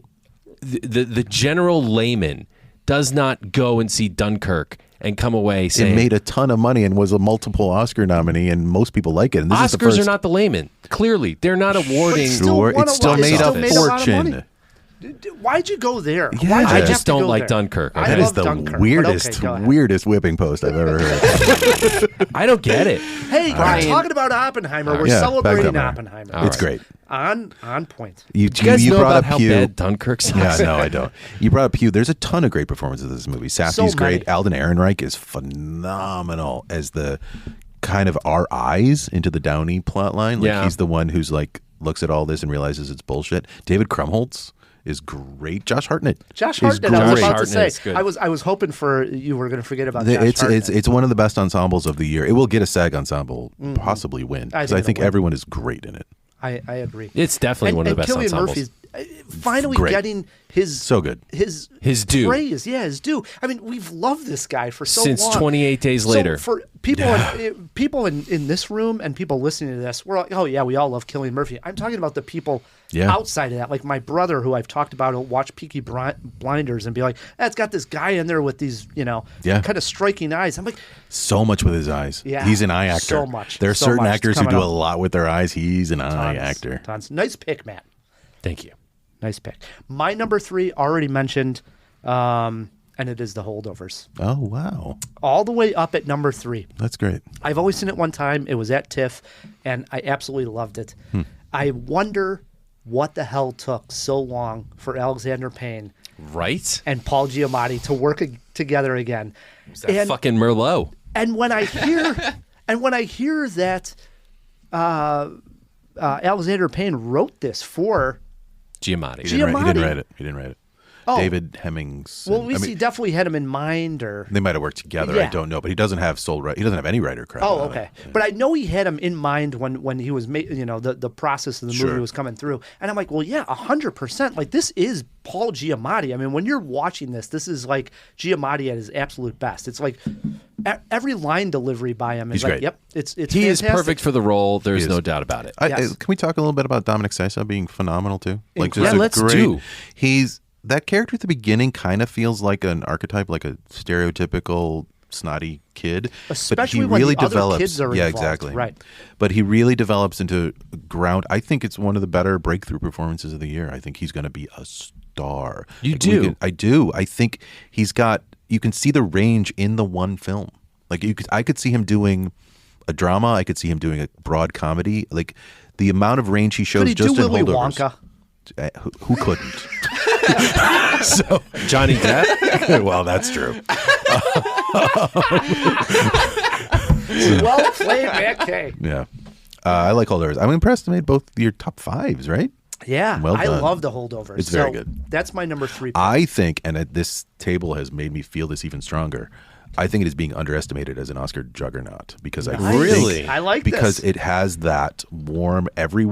the general layman does not go and see Dunkirk and come away saying It made a ton of money and was a multiple Oscar nominee, and most people like it. And this is the Oscars first, are not the layman. Clearly, they're not awarding. Sure, won it a still lot- made still a made a lot of fortune. money. Why'd you go there? Yeah. Why'd you I have just to don't go like there? Dunkirk. I That love is the Dunkirk, but weirdest, okay, go ahead. weirdest whipping post I've ever heard. I don't get it. Hey, Brian. we're talking about Oppenheimer. We're Yeah, back celebrating up, Oppenheimer. All It's right. great. On point. You Do you guys know brought about up how Hugh. bad Dunkirk sucks? Yeah, no, I don't. You brought up Hugh. There's a ton of great performances in this movie. Safdie's great. many. Alden Ehrenreich is phenomenal as the kind of our eyes into the Downey plot line. Like Yeah. he's the one who's like looks at all this and realizes it's bullshit. David Krumholtz is great. Josh Hartnett. Josh is Hartnett. I was great. about to Hartnett's say. good. I was hoping for you were going to forget about Josh It's Hartnett. it's one of the best ensembles of the year. It will get a SAG ensemble, possibly win. I Because think I it'll think win. everyone is great in it. I agree. It's definitely one of the best Cillian ensembles. Murphy's finally Great. getting his So good. his due. praise. Yeah, his due. I mean, we've loved this guy for so Since long. 28 days So later. for people people in this room and people listening to this, we're like, oh yeah, we all love Cillian Murphy. I'm talking about the people Yeah. outside of that, like my brother, who I've talked about, who'll watch Peaky Blinders and be like, it's got this guy in there with these, Yeah. kind of striking eyes. I'm like, So much with his eyes. Yeah, He's an eye actor. so much, There are so certain much. actors It's who do coming a up. lot with their eyes. He's an eye actor. tons. Nice pick, Matt. Thank you. Nice pick. My number 3 already mentioned, and it is The Holdovers. Oh, wow. All the way up at number 3. That's great. I've always seen it one time. It was at TIFF, and I absolutely loved it. I wonder what the hell took so long for Alexander Payne Right? and Paul Giamatti to work together again. That And, fucking Merlot. and when I hear that Alexander Payne wrote this for Giamatti. He didn't Giamatti. write it. He didn't write it. Oh. David Hemmings. well, at least he definitely had him in mind, or they might have worked together. I Yeah. don't know, but he doesn't have sole right. He doesn't have any writer credit. oh, on okay. it. But I know he had him in mind when he was the process of the movie Sure. was coming through, and I'm like, well, yeah, 100%. Like this is Paul Giamatti. I mean, when you're watching this is like Giamatti at his absolute best. It's like every line delivery by him is He's like, great. yep, it's He is fantastic. perfect for the role. There's He is. no doubt about it. Yes. Can we talk a little bit about Dominic Sessa being phenomenal too? Like, Yeah, just a let's great, do. He's that character at the beginning kind of feels like an archetype, like a stereotypical snotty kid. Especially but he when really the other develops. kids are yeah, involved, exactly. right. But he really develops into ground. I think it's one of the better breakthrough performances of the year. I think he's going to be a star. You Like, do? I do. I think he's got. You can see the range in the one film. Like I could see him doing a drama. I could see him doing a broad comedy. Like the amount of range he shows Could he just do in Willy Holdovers. Wonka? Who couldn't? so Johnny Depp? well, that's true. Well played, Matt K. Yeah. I like Holdovers. I'm impressed they made both your top fives, right? Yeah, Well I done. love the Holdovers. It's very So good. That's my number 3 pick. I think, and this table has made me feel this even stronger, I think it is being underestimated as an Oscar juggernaut because I Really? think I like because this. it has that warm every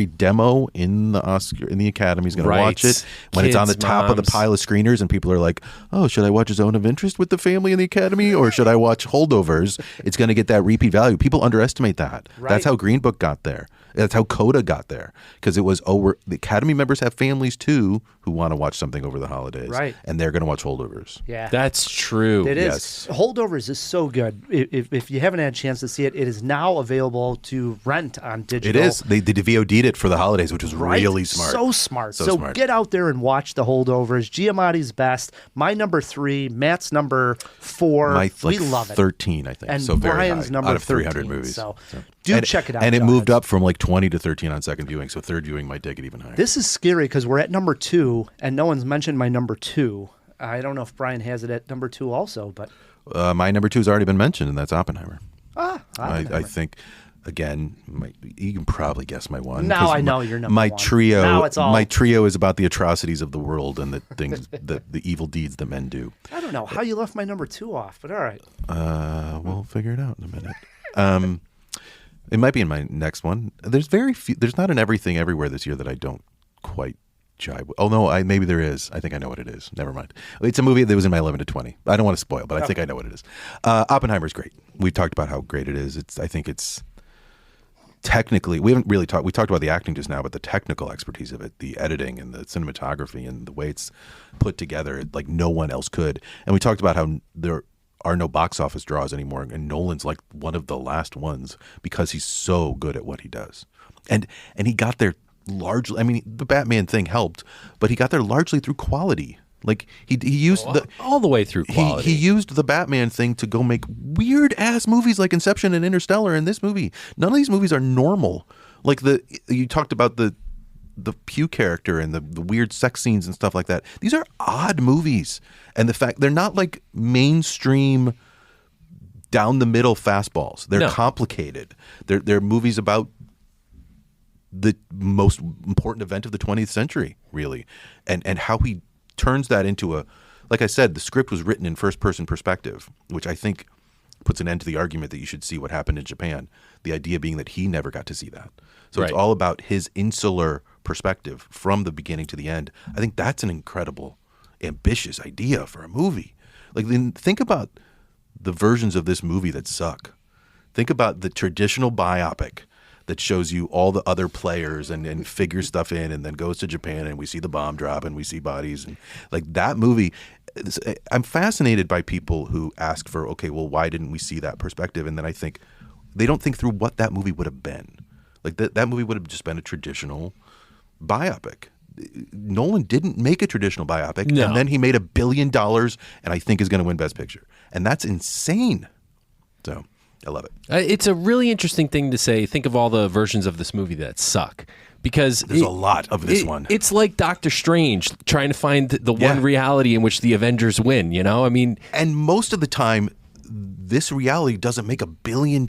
demo in the Academy is going to watch Right. it when it's on the Kids, top of the moms. pile of screeners and people are like, oh, should I watch Zone of Interest with the family in the Academy or should I watch Holdovers? It's going to get that repeat value. People underestimate that. Right. That's how Green Book got there. That's how Coda got there because it was the Academy members have families too who want to watch something over the holidays, Right. And they're going to watch Holdovers. Yeah. That's true. It is. Yes. Holdovers is so good. If you haven't had a chance to see it, it is now available to rent on It digital. is. They VOD'd it for the holidays, which was Right? really smart. So smart. So So smart. get out there and watch the Holdovers. Giamatti's best. My number 3. Matt's number 4. My We love it. 13, I think. And so very Brian's high, number out of 300 13, movies. so do check it out, And it moved guys. up from like 20 to 13 on second viewing. So third viewing might take it even higher. This is scary because we're at number 2, and no one's mentioned my number 2. I don't know if Brian has it at number 2 also, but My number 2 has already been mentioned, and that's Oppenheimer. I Oppenheimer. think, again, you can probably guess my one. Now 'cause I know you're number my 1. trio. Now it's all- My trio is about the atrocities of the world and the things, the evil deeds that men do. I don't know how you left my number 2 off, but all right. We'll figure it out in a minute. It might be in my next one. There's very few. There's not an everything everywhere this year that I don't quite jive with. Oh no, maybe there is. I think I know what it is. Never mind. It's a movie that was in my 11 to 20. I don't want to spoil, but I think I know what it is. Oppenheimer's great. We talked about how great it is. I think it's technically. We haven't really talked. We talked about the acting just now, but the technical expertise of it, the editing and the cinematography and the way it's put together, like no one else could. And we talked about how there are no box office draws anymore, and Nolan's like one of the last ones because he's so good at what he does, and he got there largely. I mean, the Batman thing helped, but he got there largely through quality. Like he used all the way through quality. he used the Batman thing to go make weird ass movies like Inception and Interstellar. And this movie, none of these movies are normal. Like you talked about the Pew character and the weird sex scenes and stuff like that. These are odd movies, and the fact they're not like mainstream down the middle fastballs. They're complicated. They're movies about the most important event of the 20th century, really, and how he turns that into a, like I said, the script was written in first person perspective, which I think puts an end to the argument that you should see what happened in Japan. The idea being that he never got to see that. So it's Right. all about his insular perspective from the beginning to the end. I think that's an incredible, ambitious idea for a movie. Like, then think about the versions of this movie that suck. Think about the traditional biopic that shows you all the other players and figures stuff in and then goes to Japan and we see the bomb drop and we see bodies. And like that movie, I'm fascinated by people who ask for, okay, well, why didn't we see that perspective? And then I think they don't think through what that movie would have been. Like that movie would have just been a traditional biopic. Nolan didn't make a traditional biopic, No. and then he made $1 billion, and I think is going to win Best Picture, and that's insane. So I love it. It's a really interesting thing to say. Think of all the versions of this movie that suck. Because There's a lot of this one. It's like Doctor Strange trying to find the Yeah. one reality in which the Avengers win, you know? I mean, And most of the time, this reality doesn't make $1 billion.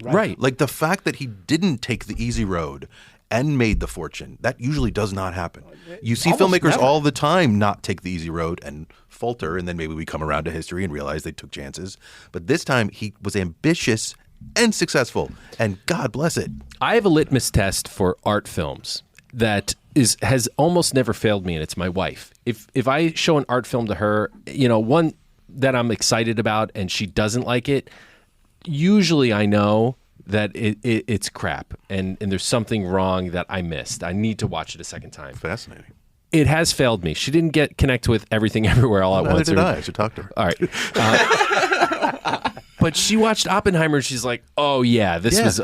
Right. Like the fact that he didn't take the easy road and made the fortune, that usually does not happen. You see Almost filmmakers never. all the time not take the easy road and falter, and then maybe we come around to history and realize they took chances. But this time, he was ambitious and successful, and God bless it. I have a litmus test for art films that has almost never failed me, and it's my wife. If I show an art film to her, you know, one that I'm excited about and she doesn't like it, usually I know that it's crap and there's something wrong that I missed. I need to watch it a second time. Fascinating. It has failed me. She didn't connect with Everything Everywhere All at Neither Once. did I. I should talk to her. All right. But she watched Oppenheimer and she's like, oh yeah, this Yeah. was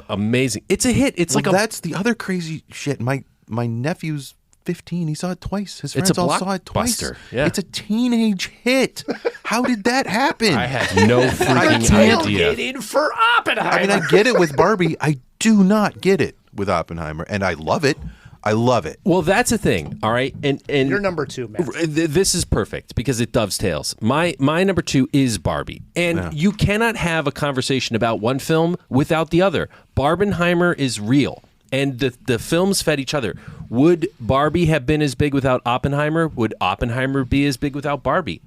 amazing. It's a hit. It's Well, like a that's the other crazy shit. My nephew's 15. He saw it twice. His It's friends a all saw it twice. blockbuster. Yeah. It's a teenage hit. How did that happen? I have no freaking idea. Tailgating for Oppenheimer. I mean, I get it with Barbie. I do not get it with Oppenheimer, and I love it. I love it. Well, that's a thing, all right? And You're number 2, man. This is perfect because it dovetails. My number 2 is Barbie. And you cannot have a conversation about one film without the other. Barbenheimer is real. And the films fed each other. Would Barbie have been as big without Oppenheimer? Would Oppenheimer be as big without Barbie?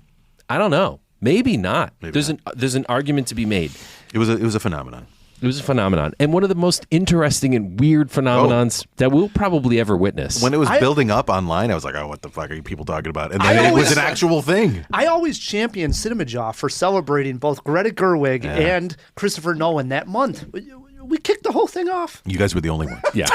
I don't know. Maybe not. There's an argument to be made. It was a phenomenon. It was a phenomenon, and one of the most interesting and weird phenomenons that we'll probably ever witness. When it was building up online, I was like, "Oh, what the fuck are you people talking about?" And then it was an actual thing. I always champion CinemaJaw for celebrating both Greta Gerwig and Christopher Nolan that month. We kicked the whole thing off. You guys were the only one. Yeah.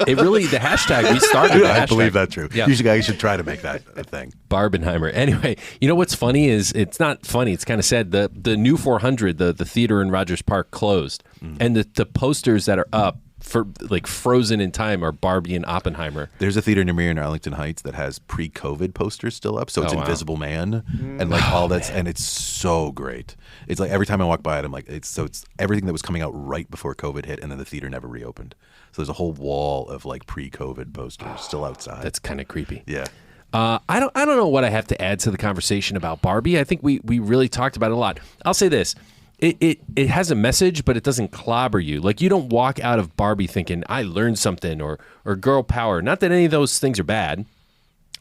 It really, the hashtag, we started the hashtag. I believe that's true. Yeah. You guys should try to make that a thing. Barbenheimer. Anyway, you know what's funny is, it's not funny, it's kind of sad. The new 400, the theater in Rogers Park closed. And the posters that are up for like frozen in time are Barbie and Oppenheimer. There's a theater near me in Arlington Heights that has pre-COVID posters still up, so it's Invisible Man and like all that's, and it's so great. It's like every time I walk by it, I'm like, it's everything that was coming out right before COVID hit, and then the theater never reopened. So there's a whole wall of like pre-COVID posters still outside. That's kind of creepy. Yeah. I don't know what I have to add to the conversation about Barbie. I think we really talked about it a lot. I'll say this. It has a message, but it doesn't clobber you. Like, you don't walk out of Barbie thinking, I learned something, or girl power. Not that any of those things are bad,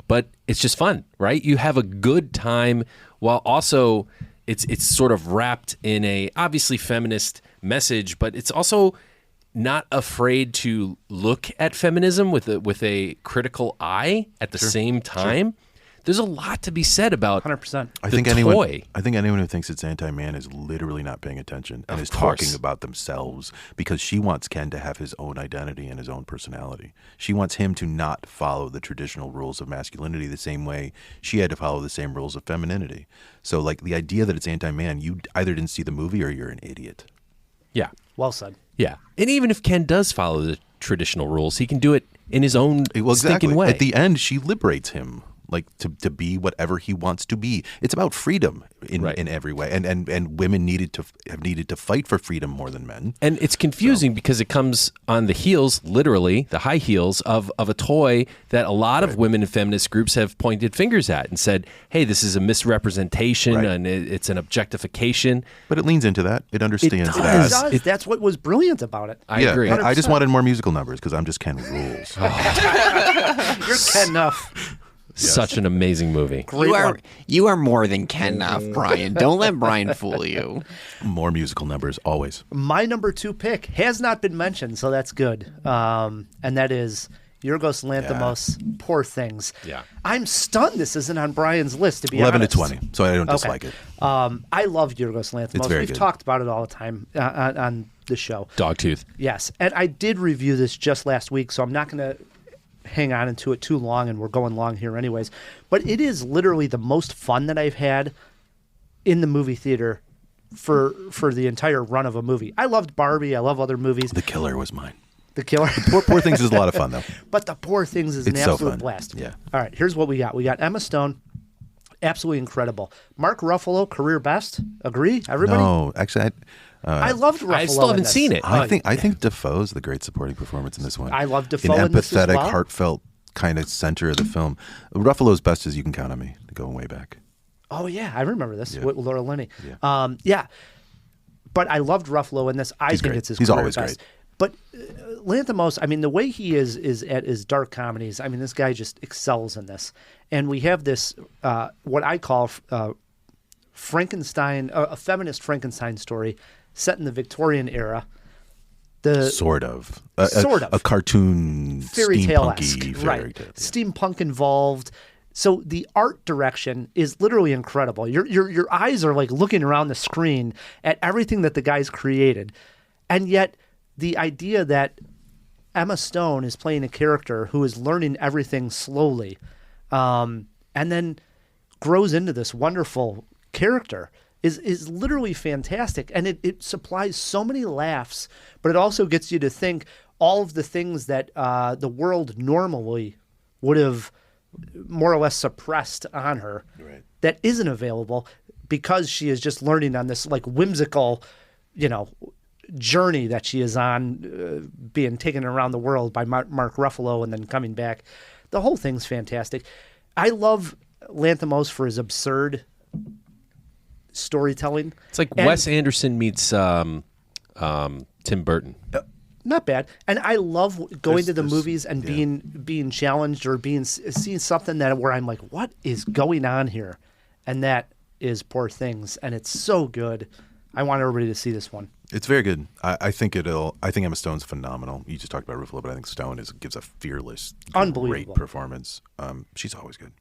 but it's just fun, right? You have a good time while also it's sort of wrapped in a obviously feminist message, but it's also not afraid to look at feminism with a critical eye at the same time. There's a lot to be said about 100%. I think anyone who thinks it's anti-man is literally not paying attention and is talking about themselves, because she wants Ken to have his own identity and his own personality. She wants him to not follow the traditional rules of masculinity the same way she had to follow the same rules of femininity. So, like, the idea that it's anti-man, you either didn't see the movie or you're an idiot. Yeah. Well said. Yeah. And even if Ken does follow the traditional rules, he can do it in his own stinking way. At the end, she liberates him. Like to be whatever he wants to be. It's about freedom in every way, and women have needed to fight for freedom more than men. And it's confusing because it comes on the heels, literally the high heels of a toy that a lot of women and feminist groups have pointed fingers at and said, "Hey, this is a misrepresentation and it's an objectification." But it leans into that. It understands It that. does. That's what was brilliant about it. I agree. I just wanted more musical numbers because I'm just Ken Rules. You're Ken enough. Such an amazing movie. You are more than Ken enough, Brian. Don't let Brian fool you. More musical numbers, always. My number 2 pick has not been mentioned, so that's good. And that is Yorgos Lanthimos' Poor Things. Yeah. I'm stunned this isn't on Brian's list, to be 11 honest. to 20, so I don't dislike it. I love Yorgos Lanthimos. It's very We've good. talked about it all the time on the show. Dogtooth. Yes, and I did review this just last week, so I'm not going to hang on into it too long, and we're going long here anyways. But it is literally the most fun that I've had in the movie theater for the entire run of a movie. I loved Barbie. I love other movies. The Killer was mine. The Killer. Poor Things is a lot of fun, though. But The Poor Things is an It's so absolute fun. blast. Yeah. All right, here's what we got. We got Emma Stone. Absolutely incredible. Mark Ruffalo, career best. Agree, everybody? No, actually, I loved Ruffalo. I still in haven't this. seen it. I think Defoe's the great supporting performance in this one. I love Defoe An in this as empathetic, well. heartfelt kind of center of the film. Ruffalo's best as You Can Count on Me, going way back. Oh yeah, I remember this with Laura Linney. Yeah. Yeah, but I loved Ruffalo in this. I He's think great. it's his He's career always best. great. But Lanthimos, I mean, the way he is at his dark comedies, I mean, this guy just excels in this. And we have this what I call Frankenstein, a feminist Frankenstein story set in the Victorian era. Sort of. Sort of. A cartoon, Fairy tale-esque, steampunky right? fairy tale. Yeah. Steampunk involved. So the art direction is literally incredible. Your eyes are like looking around the screen at everything that the guy's created, and yet the idea that Emma Stone is playing a character who is learning everything slowly, and then grows into this wonderful character is literally fantastic. And it supplies so many laughs, but it also gets you to think all of the things that the world normally would have more or less suppressed on her that isn't available because she is just learning on this like whimsical, journey that she is on, being taken around the world by Mark Ruffalo and then coming back. The whole thing's fantastic. I love Lanthimos for his absurd storytelling. It's like Wes Anderson meets Tim Burton. Not bad. And I love going to the movies and being challenged or seeing something where I'm like, what is going on here? And that is Poor Things, and it's so good. I want everybody to see this one. It's very good. I think Emma Stone's phenomenal. You just talked about Ruffalo, but I think Stone gives a fearless, unbelievable great performance. She's always good.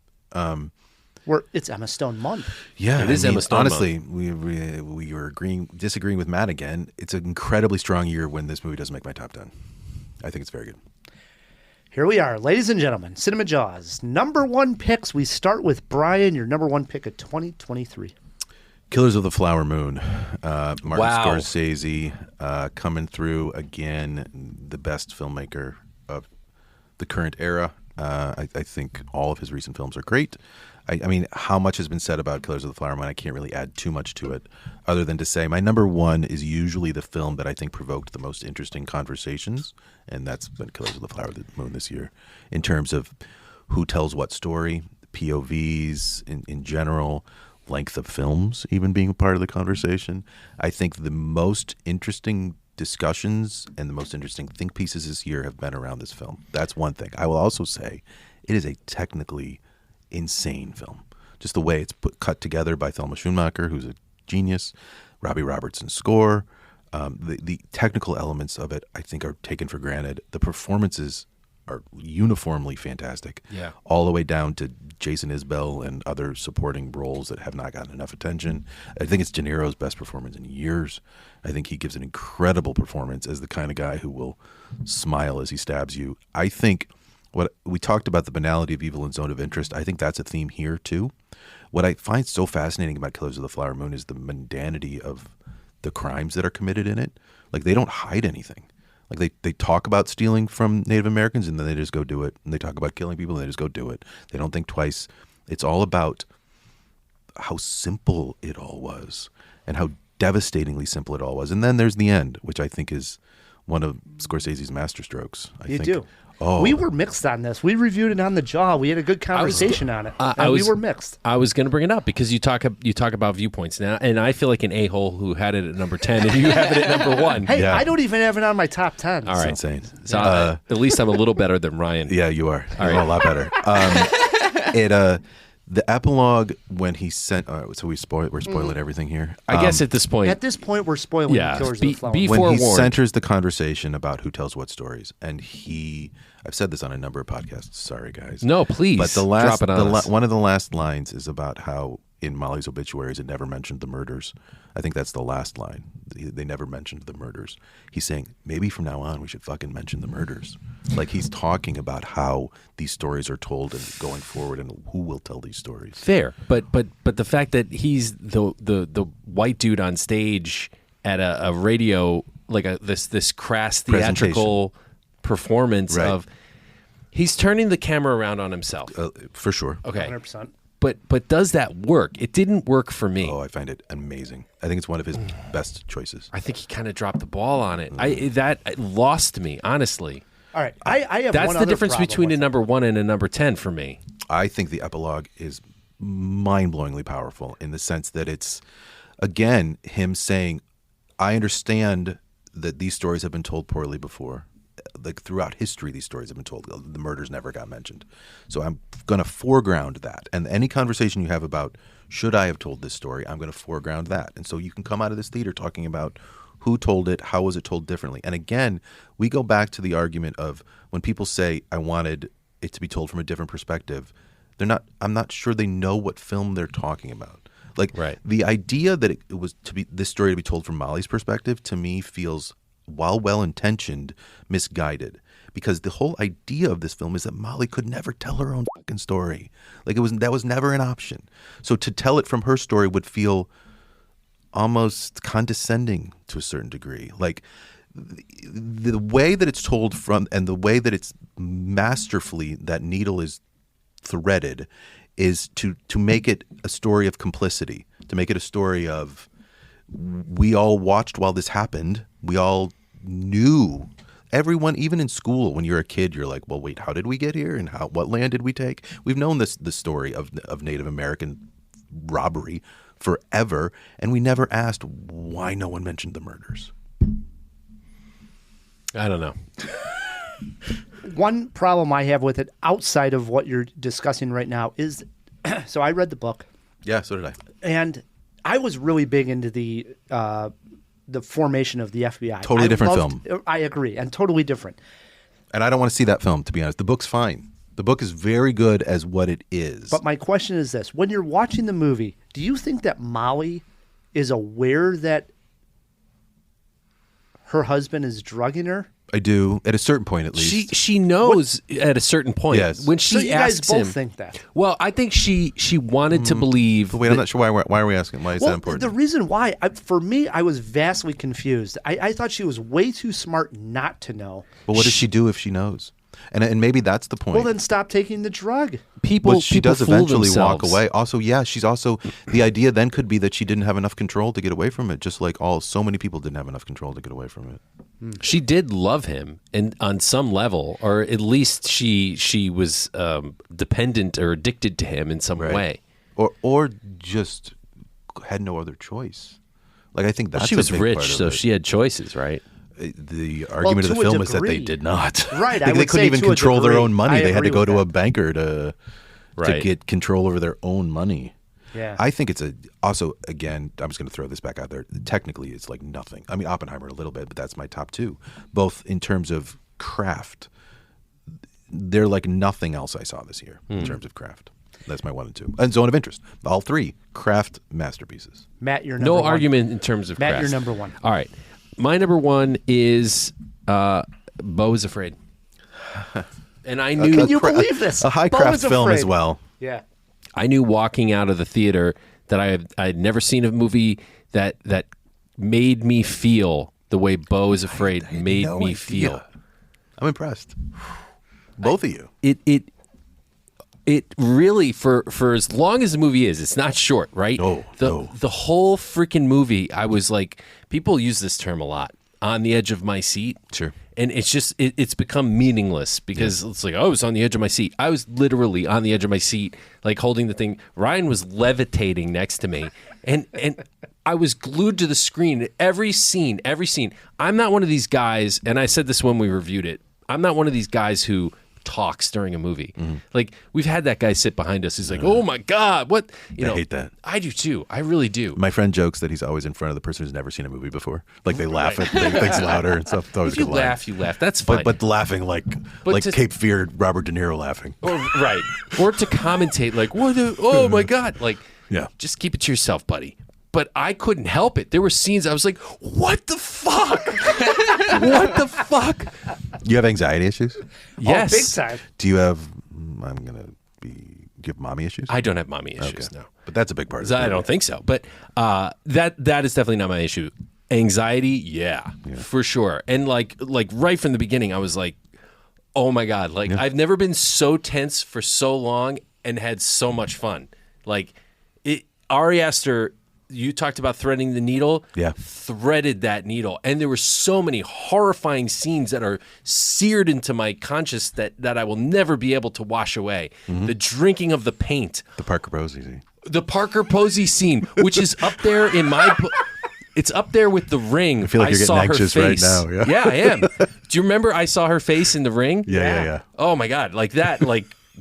It's Emma Stone month. Yeah, it is Emma Stone honestly, we were disagreeing with Matt again. It's an incredibly strong year when this movie doesn't make my top 10. I think it's very good. Here we are, ladies and gentlemen. Cinema Jaws number 1 picks. We start with Brian, your number 1 pick of 2023. Killers of the Flower Moon. Martin Wow. Scorsese coming through again, the best filmmaker of the current era. I think all of his recent films are great. I mean, how much has been said about Killers of the Flower Moon? I can't really add too much to it other than to say my number 1 is usually the film that I think provoked the most interesting conversations, and that's been Killers of the Flower Moon this year, in terms of who tells what story, POVs in general, length of films even being a part of the conversation. I think the most interesting discussions and the most interesting think pieces this year have been around this film. That's one thing. I will also say it is a technically insane film. Just the way it's cut together by Thelma Schoonmaker, who's a genius, Robbie Robertson's score. The technical elements of it, I think, are taken for granted. The performances are uniformly fantastic. Yeah. All the way down to Jason Isbell and other supporting roles that have not gotten enough attention. I think it's De Niro's best performance in years. I think he gives an incredible performance as the kind of guy who will smile as he stabs you. I think what we talked about, the banality of evil and zone of interest, I think that's a theme here too. What I find so fascinating about Killers of the Flower Moon is the mundanity of the crimes that are committed in it. Like, they don't hide anything. Like, they talk about stealing from Native Americans and then they just go do it. And they talk about killing people and they just go do it. They don't think twice. It's all about how simple it all was and how devastatingly simple it all was. And then there's the end, which I think is one of Scorsese's masterstrokes. I think. Oh, we were mixed on this. We reviewed it on the Jaw. We had a good conversation on it. We were mixed. I was going to bring it up because you talk about viewpoints now, and I feel like an a-hole who had it at number 10, and you have it at number 1. Hey, I don't even have it on my top 10. All right, insane. So at least I'm a little better than Ryan. Yeah, you are. You're a lot better. The epilogue when he sent. So we're spoiling everything here. I guess at this point. At this point, we're spoiling Killers of the Flower Moon. When he forewarned. centers the conversation about who tells what stories, and I've said this on a number of podcasts. Sorry, guys. No, please. But drop it on us. one of the last lines is about how in Molly's obituaries it never mentioned the murders. I think that's the last line. They never mentioned the murders. He's saying maybe from now on we should fucking mention the murders. Like, he's talking about how these stories are told and going forward, and who will tell these stories. Fair, but the fact that he's the white dude on stage at a radio, like this crass theatrical performance of, he's turning the camera around on himself. For sure. Okay, 100%. But does that work? It didn't work for me. Oh, I find it amazing. I think it's one of his best choices. I think he kind of dropped the ball on it. That lost me, honestly. All right, I have That's one the other difference problem between with a number 1 and a number 10 for me. I think the epilogue is mind-blowingly powerful in the sense that it's, again, him saying, I understand that these stories have been told poorly before. Like, throughout history, these stories have been told. The murders never got mentioned. So I'm going to foreground that. And any conversation you have about, should I have told this story, I'm going to foreground that. And so you can come out of this theater talking about who told it, how was it told differently. And again, we go back to the argument of when people say, I wanted it to be told from a different perspective, I'm not sure they know what film they're talking about. Like, the idea that it was this story to be told from Molly's perspective, to me feels, while well-intentioned, misguided, because the whole idea of this film is that Molly could never tell her own fucking story. Like, that was never an option. So to tell it from her story would feel almost condescending to a certain degree. Like, the way that it's told from, and the way that it's masterfully, that needle is threaded, is to make it a story of complicity, to make it a story of we all watched while this happened. We all knew. Everyone, even in school, when you're a kid, you're like, well, wait, how did we get here? And what land did we take? We've known the story of Native American robbery forever, and we never asked why no one mentioned the murders. I don't know. One problem I have with it, outside of what you're discussing right now, is so I read the book. Yeah, so did I. And I was really big into the formation of the FBI. Totally different film. I agree, and totally different. And I don't want to see that film, to be honest. The book's fine. The book is very good as what it is. But my question is this. When you're watching the movie, do you think that Molly is aware that her husband is drugging her? I do, at a certain point at least. She knows at a certain point. Yes. When she So you guys asks both him, think that? Well, I think she wanted to believe. But wait, I'm not sure why are we asking? Why is that important? The reason why, for me, I was vastly confused. I thought she was way too smart not to know. But what does she do if she knows? And maybe that's the point. Well, then stop taking the drug. But she does fool eventually walk themselves. away. Also, yeah, she's also the idea then could be that she didn't have enough control to get away from it, just like so many people didn't have enough control to get away from it. She did love him, and on some level, or at least she was dependent or addicted to him in some way. Or just had no other choice. Like I think that's She was a big part rich, of so it. she had choices, right? The argument of to the a film is that they degree. did not. Right, I They would couldn't say even to a control their degree. own money. I They had to agree go with to a that. banker to Right. get control over their own money. Yeah. I think it's also, again, I'm just going to throw this back out there. Technically, it's like nothing. I mean, Oppenheimer a little bit, but that's my top two. Both in terms of craft, they're like nothing else I saw this year in terms of craft. That's my 1 and 2. And Zone of Interest. All three craft masterpieces. Matt, you're number No one. argument in terms of Matt, craft. you're number one. All right. My number one is Beau is Afraid. And I knew Can you believe this? A high Beau craft is film afraid. as well. Yeah. I knew walking out of the theater that I had never seen a movie that made me feel the way Beau is Afraid made No me idea. feel. I'm impressed. Both of you. It really for as long as the movie is, it's not short, right? No. The whole freaking movie, I was like, people use this term a lot, on the edge of my seat. Sure. And it's just it's become meaningless because it's like, oh, I was on the edge of my seat. I was literally on the edge of my seat, like holding the thing. Ryan was levitating next to me, and I was glued to the screen. Every scene. I'm not one of these guys, and I said this when we reviewed it. I'm not one of these guys who talks during a movie. Like we've had that guy sit behind us. He's like, "Oh my god, what?" You know, I hate that. I do too. I really do. My friend jokes that he's always in front of the person who's never seen a movie before. Like they laugh at things louder and stuff. It's always If a you good line. laugh, you laugh. That's fine. But laughing like to- Cape Fear Robert De Niro laughing. Or, right. Or to commentate like, what the, oh my God. Like, Yeah. just keep it to yourself, buddy. But I couldn't help it. There were scenes I was like, what the fuck? What the fuck? You have anxiety issues? Yes. Oh, big time. Do you have? I'm gonna give mommy issues. I don't have mommy issues, no. But that's a big part of it. I don't think so. But that is definitely not my issue. Anxiety, yeah, for sure. And like right from the beginning, I was like, oh my God. Like I've never been so tense for so long and had so much fun. Like Ari Aster, you talked about threading the needle. Yeah. Threaded that needle. And there were so many horrifying scenes that are seared into my conscience that I will never be able to wash away. The drinking of the paint. The Parker Posey scene. The Parker Posey scene, which is up there in my it's up there with The Ring. I feel like you're getting saw her anxious right face. now, yeah. Yeah, I am. Do you remember I saw her face in The Ring? Yeah. Oh my God. Like that,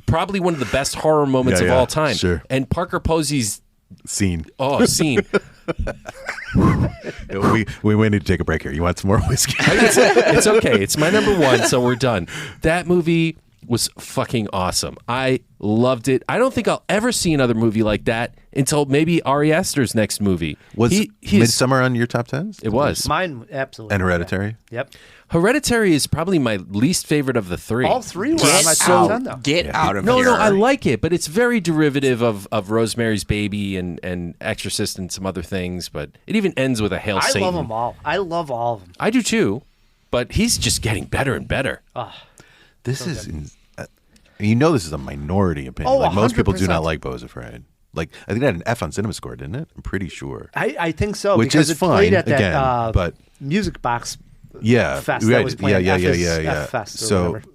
probably one of the best horror moments of all time. Sure. And Parker Posey's Scene. scene. We need to take a break here. You want some more whiskey? It's okay. It's my number one, so we're done. That movie was fucking awesome. I loved it. I don't think I'll ever see another movie like that until maybe Ari Aster's next movie. Was he's- Midsummer on your top 10s? It was. Mine, absolutely. And Hereditary? Yep. Hereditary is probably my least favorite of the three. All three were Get on my top 10, though. out. Get out of No, here. no, I like it, but it's very derivative of Rosemary's Baby and Exorcist and some other things. But it even ends with a Hail I Satan. love them all. I love all of them. I do too, but he's just getting better and better. This is, this is a minority opinion. Oh, like most people do 100%. not like Beau is Afraid. Like I think it had an F on CinemaScore, didn't it? I'm pretty sure. I think so. Which because is it played fine, at that again, but music box yeah, fest right. that was playing. yeah. F Fest or So whatever.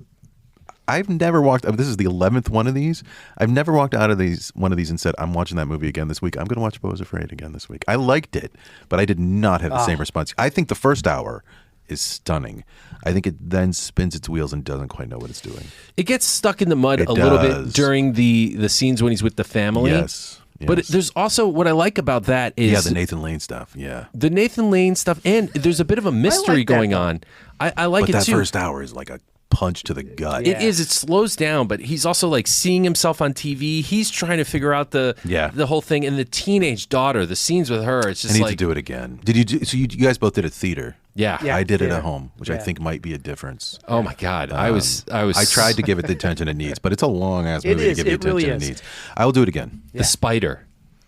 I've never walked. This is the 11th one of these. I've never walked out of one of these and said, "I'm watching that movie again this week. I'm going to watch Beau is Afraid again this week." I liked it, but I did not have the same response. I think the first hour is stunning. I think it then spins its wheels and doesn't quite know what it's doing. It gets stuck in the mud a little bit during the scenes when he's with the family. Yes. But there's also what I like about that is the Nathan Lane stuff. Yeah, the Nathan Lane stuff, and there's a bit of a mystery going on. I like but it that too. first hour is like a punch to the gut. It is. It slows down, but he's also like seeing himself on TV. He's trying to figure out the whole thing, and the teenage daughter, the scenes with her. It's just I need like to do it again. Did you do? So you guys both did it theater. Yeah. I did it at home, which I think might be a difference. Oh my God, I tried to give it the attention it needs, but it's a long ass movie to give you the really attention is. it needs. I will do it again. The spider.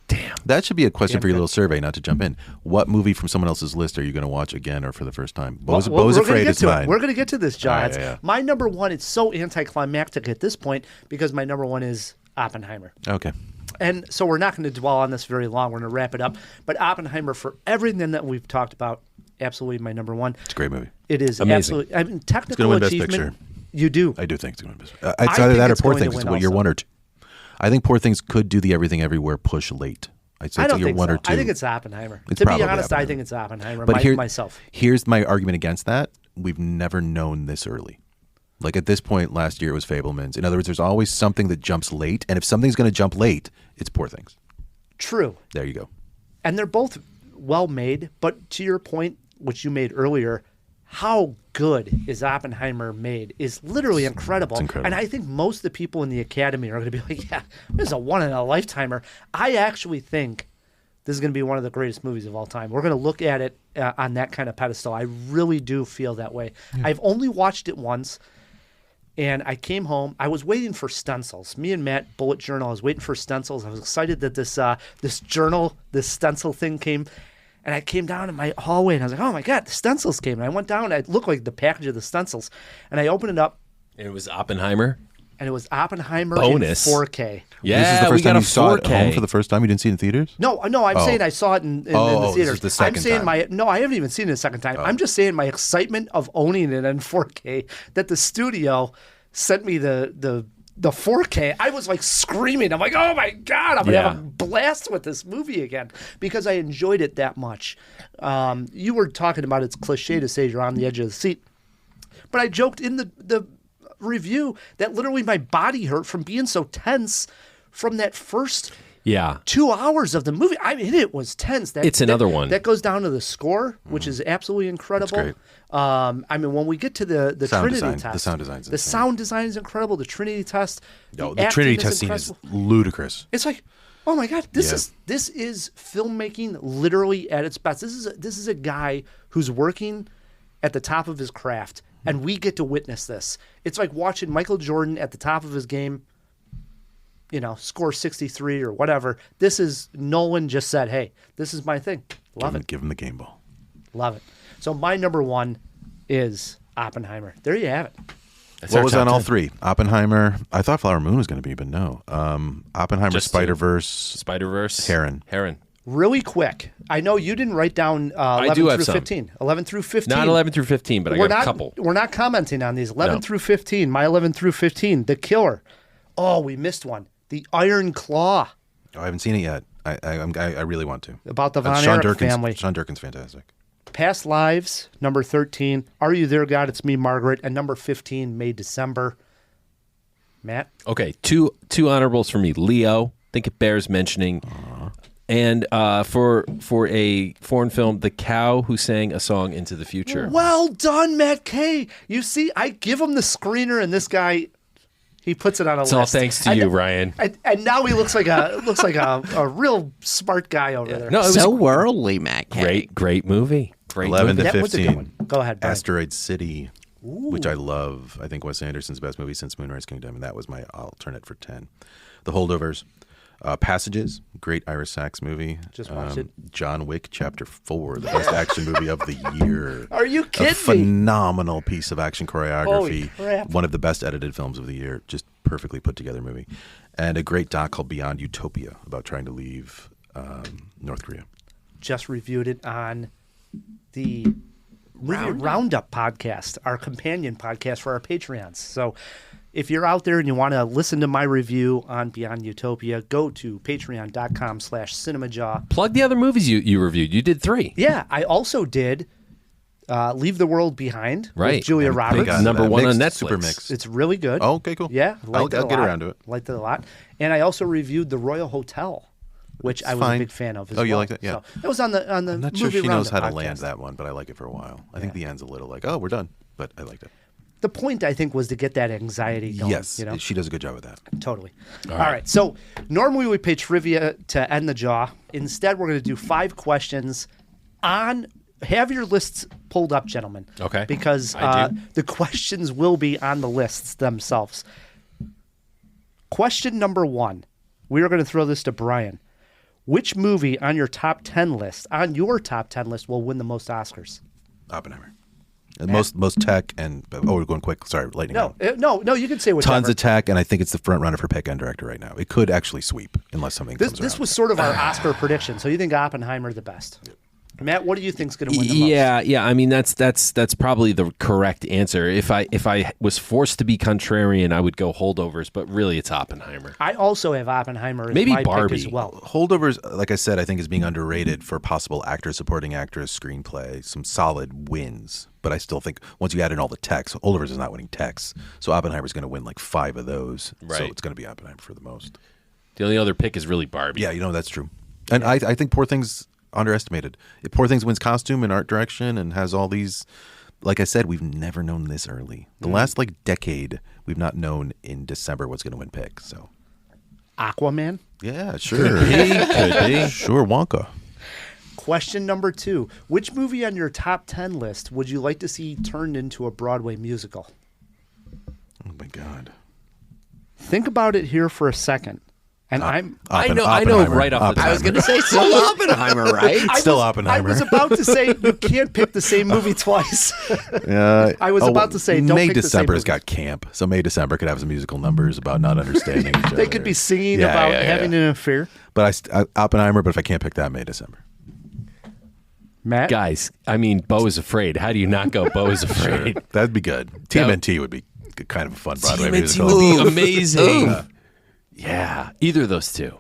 Damn. That should be a question for your little survey, not to jump in. What movie from someone else's list are you going to watch again or for the first time? Beau's Afraid is mine. We're going to get to this, John. Yeah. My number one, it's so anticlimactic at this point because my number one is Oppenheimer. Okay. And so we're not going to dwell on this very long. We're going to wrap it up. But Oppenheimer, for everything that we've talked about, absolutely my number one. It's a great movie. It is amazing. Absolutely. I mean, technical It's going to win Best achievement. Picture. You do. I do think it's going to win Best Picture. It's either that or Poor Things. It's what you're one or two. I think Poor Things could do the Everything Everywhere push late. I'd say I don't you're think one so. or two. I think it's Oppenheimer. It's to be probably honest, I Oppenheimer. think it's Oppenheimer. But myself. Here's my argument against that. We've never known this early. Like at this point last year, it was Fabelmans. In other words, there's always something that jumps late. And if something's going to jump late, it's Poor Things. True. There you go. And they're both well made. But to your point, which you made earlier, how good is Oppenheimer made is literally incredible. It's incredible. And I think most of the people in the Academy are going to be like, yeah, this is a one-in-a-lifetimer. I actually think this is going to be one of the greatest movies of all time. We're going to look at it on that kind of pedestal. I really do feel that way. Yeah. I've only watched it once, and I came home. I was waiting for stencils. Me and Matt, Bullet Journal, I was waiting for stencils. I was excited that this stencil thing came. And I came down in my hallway, and I was like, oh, my God, the stencils came. And I went down, and it looked like the package of the stencils. And I opened it up. And it was Oppenheimer. And it was Oppenheimer Bonus. in 4K. Yeah, this is the we first got time a you saw 4K. it at home for the first time? You didn't see it in theaters? No, I'm saying I saw it in the this theaters. is the second I'm saying time. I haven't even seen it a second time. I'm just saying my excitement of owning it in 4K, that the studio sent me the 4K. I was like screaming. I'm like, oh my God, I'm going to have a blast with this movie again because I enjoyed it that much. You were talking about it's cliche to say you're on the edge of the seat. But I joked in the review that literally my body hurt from being so tense from that first 2 hours of the movie. I mean, it was tense. It's another one. That goes down to the score, which is absolutely incredible. That's great. I mean, when we get to the Sound Trinity design. test. The sound design's The insane. sound design is incredible. The Trinity test. No, the acting Trinity test scene incredible. is ludicrous. It's like, oh my God, this is filmmaking literally at its best. This is a guy who's working at the top of his craft, and we get to witness this. It's like watching Michael Jordan at the top of his game, score 63 or whatever. This is Nolan just said, hey, this is my thing. Love it. Give him the game ball. Love it. So my number one is Oppenheimer. There you have it. What was on all three? Oppenheimer. I thought Flower Moon was going to be, but no. Oppenheimer, Just Spider-Verse, Heron. Really quick. I know you didn't write down 11 do have through some. 15. 11 through 15. Not 11 through 15, but I got a couple. We're not commenting on these. 11 No. through 15. My 11 through 15. The Killer. Oh, we missed one. The Iron Claw. Oh, I haven't seen it yet. I really want to. About the Von Sean Erich Durkin's, family. Sean Durkin's fantastic. Past Lives, number 13. Are You There, God? It's Me, Margaret. And number 15, May, December. Matt? Okay, two honorables for me. Leo, think it bears mentioning. And for a foreign film, The Cow Who Sang a Song into the Future. Well done, Matt Kay. You see, I give him the screener, and this guy, he puts it on a It's list. all thanks to you, Ryan. And now he looks like a real smart guy over there. No, it was So worldly, Matt Kay. great movie. Great 11 movie. to That was a good 15. one. Go ahead, Brian. Asteroid City, which I love. I think Wes Anderson's best movie since Moonrise Kingdom, and that was my alternate for 10. The Holdovers. Passages, great Ira Sachs movie. Just watched it. John Wick Chapter 4, the best action movie of the year. Are you kidding A phenomenal piece of action choreography. Holy crap. One of the best edited films of the year. Just perfectly put together movie, and a great doc called Beyond Utopia about trying to leave North Korea. Just reviewed it on the Movie Roundup podcast, our companion podcast for our Patreons. So if you're out there and you want to listen to my review on Beyond Utopia, go to patreon.com/CinemaJaw. Plug the other movies you reviewed. You did 3. Yeah, I also did Leave the World Behind Right. with Julia And Roberts. big on Number that. 1 on Mixed, Netflix. Super mix. It's really good. Oh, okay, cool. Yeah, I'll liked it a get lot. around to it. Liked it a lot. And I also reviewed The Royal Hotel, which I was fine. a big fan of as Oh, well. you liked it? Yeah. So that was on the I'm not sure Movie she knows how Roundup to land podcast. that one, but I like it for a while. I think the end's a little like, oh, we're done, but I liked it. The point, I think, was to get that anxiety going. Yes, You know? she does a good job with that. Totally. All right. So normally we pay trivia to end the jaw. Instead, we're going to do 5 questions on. Have your lists pulled up, gentlemen. Okay. Because I do. the questions will be on the lists themselves. Question number 1. We are going to throw this to Brian. Which movie on your top 10 list, will win the most Oscars? Oppenheimer. And most tech and we're going quick. Sorry, lightning. No, round. no, you can say whatever. Tons of tech, and I think it's the front runner for pick and director right now. It could actually sweep unless something comes This around. was sort of our Oscar prediction. So you think Oppenheimer the best? Matt, what do you think's going to win the most? Yeah. I mean, that's probably the correct answer. If I was forced to be contrarian, I would go Holdovers, but really it's Oppenheimer. I also have Oppenheimer as Maybe my Barbie. pick as well. Holdovers, like I said, I think is being underrated for possible actor, supporting actress, screenplay, some solid wins. But I still think once you add in all the techs, Holdovers is not winning techs. So Oppenheimer's going to win like 5 of those. So Right. it's going to be Oppenheimer for the most. The only other pick is really Barbie. Yeah, that's true. And I think Poor Things underestimated. Poor Things wins costume and art direction and has all these. Like I said, we've never known this early. The last decade, we've not known in December what's going to win pick. So Aquaman. yeah, sure, Could be. sure, Wonka. Question number 2. Which movie on your top 10 list would you like to see turned into a Broadway musical? Oh my God. Think about it here for a second. And I know Oppenheimer. right off the top. I was going to say still Oppenheimer, right? Still Oppenheimer. I was about to say you can't pick the same movie twice. I was about to say don't May pick the same December's movies. got camp, so May December could have some musical numbers about not understanding each other. They could be singing Yeah, about yeah, having an affair. But Oppenheimer. But if I can't pick that, May December. Matt? Guys, I mean, Beau is Afraid. How do you not go Beau is Afraid? That'd be good. TMNT would be kind of a fun Broadway TMNT musical. would be amazing. Yeah, either of those two.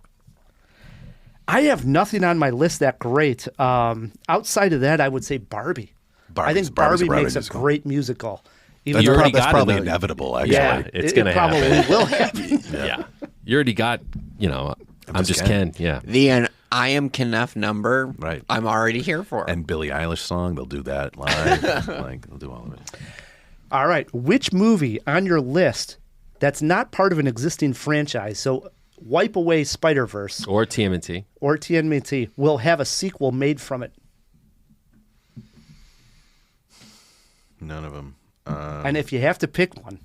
I have nothing on my list that great. Outside of that, I would say Barbie. I think Barbie's Barbie a Broadway makes a musical. great musical. That's, You already that's got probably another- inevitable, actually. Yeah, it's it gonna probably happen. will happen. Yeah. You already got, I'm just Ken. Yeah. The I Am Kenneth number, Right. I'm already here for. And Billie Eilish song, they'll do that live. They'll do all of it. All right. Which movie on your list that's not part of an existing franchise, so wipe away Spider-Verse Or TMNT. or TMNT, will have a sequel made from it? None of them. And if you have to pick one,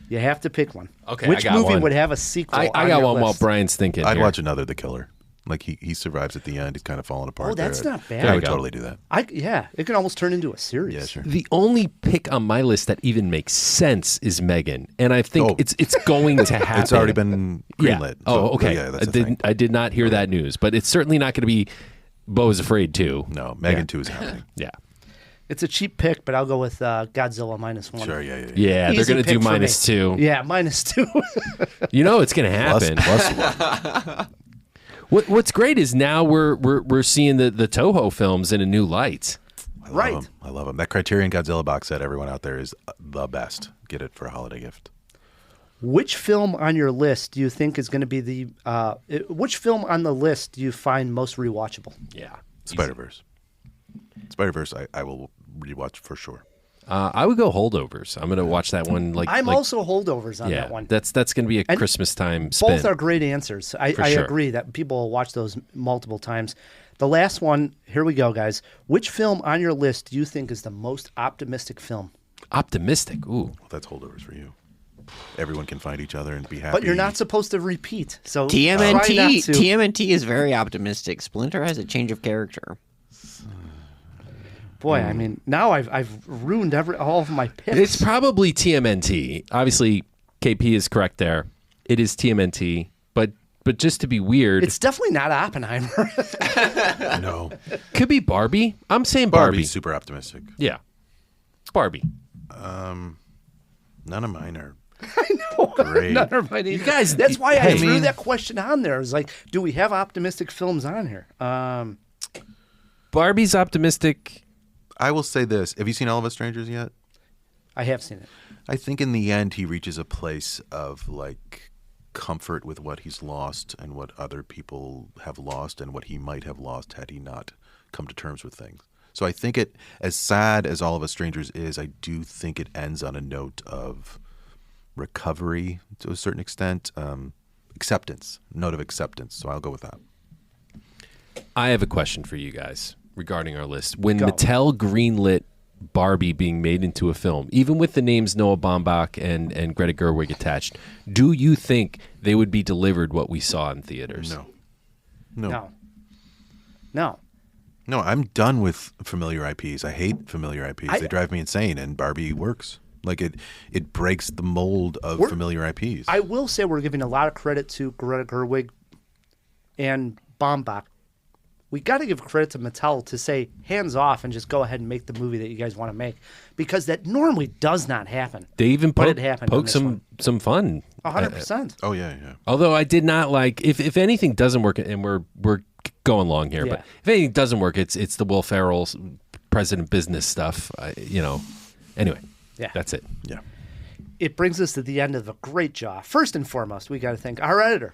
you have to pick one. Okay, Which I got movie one. would have a sequel I on got your one while list? Brian's thinking. I'd here. watch another The Killer. Like he survives at the end. He's kind of falling apart. Oh, that's there. not bad. I you would go. totally do that. Yeah, it could almost turn into a series. Yeah, sure. The only pick on my list that even makes sense is Megan, and I think Oh. it's going to happen. It's already been Yeah. greenlit. Oh, So, okay. Yeah, that's a thing. I did not hear that news, but it's certainly not going to be Beau is Afraid 2. No, Megan Yeah. 2 is happening. Yeah. It's a cheap pick, but I'll go with Godzilla -1. Sure, yeah. Yeah, they're Easy going to do pick for me. -2. Yeah, -2. You know it's going to happen. Plus one. What's great is now we're seeing the Toho films in a new light. I love Right. 'em. I love them. That Criterion Godzilla box set, everyone out there, is the best. Get it for a holiday gift. Which film on your list do you think is going to be which film on the list do you find most rewatchable? Yeah. Spider-Verse. Spider-Verse, I will rewatch for sure. I would go Holdovers. I'm going to watch that one. I'm also holdovers on yeah, that one. That's going to be a And Christmas time spin. Both are great answers. I sure. agree that people will watch those multiple times. The last one, here we go, guys. Which film on your list do you think is the most optimistic film? Optimistic. Ooh. Well, that's Holdovers for you. Everyone can find each other and be happy. But you're not supposed to repeat. So try not TMNT. to. TMNT is very optimistic. Splinter has a change of character. Boy, I mean, now I've ruined all of my picks. It's probably TMNT. Obviously, KP is correct there. It is TMNT, but just to be weird, It's definitely not Oppenheimer. No. could be Barbie. I'm saying Barbie. Barbie's super optimistic. Yeah, Barbie. None of mine are I know. great. Never mind either. You guys- That's why hey, I threw I mean- that question on there. It's like, do we have optimistic films on here? Barbie's optimistic. I will say this. Have you seen All of Us Strangers yet? I have seen it. I think in the end he reaches a place of like comfort with what he's lost and what other people have lost and what he might have lost had he not come to terms with things. So I think it, as sad as All of Us Strangers is, I do think it ends on a note of recovery to a certain extent, acceptance, note of acceptance. So I'll go with that. I have a question for you guys regarding our list. When Go. Mattel greenlit Barbie being made into a film, even with the names Noah Baumbach and Greta Gerwig attached, do you think they would be delivered what we saw in theaters? No. No, I'm done with familiar IPs. I hate familiar IPs. They drive me insane, and Barbie works. Like it breaks the mold of familiar IPs. I will say we're giving a lot of credit to Greta Gerwig and Baumbach. We got to give credit to Mattel to say hands off and just go ahead and make the movie that you guys want to make, because that normally does not happen. They even But it happened on poke this some fun. 100%. Oh yeah. Although I did not like, if anything doesn't work, and we're going long here, but Yeah. if anything doesn't work, it's the Will Ferrell president business stuff. Anyway, Yeah. that's it. Yeah. It brings us to the end of a great job. First and foremost, we got to thank our editor,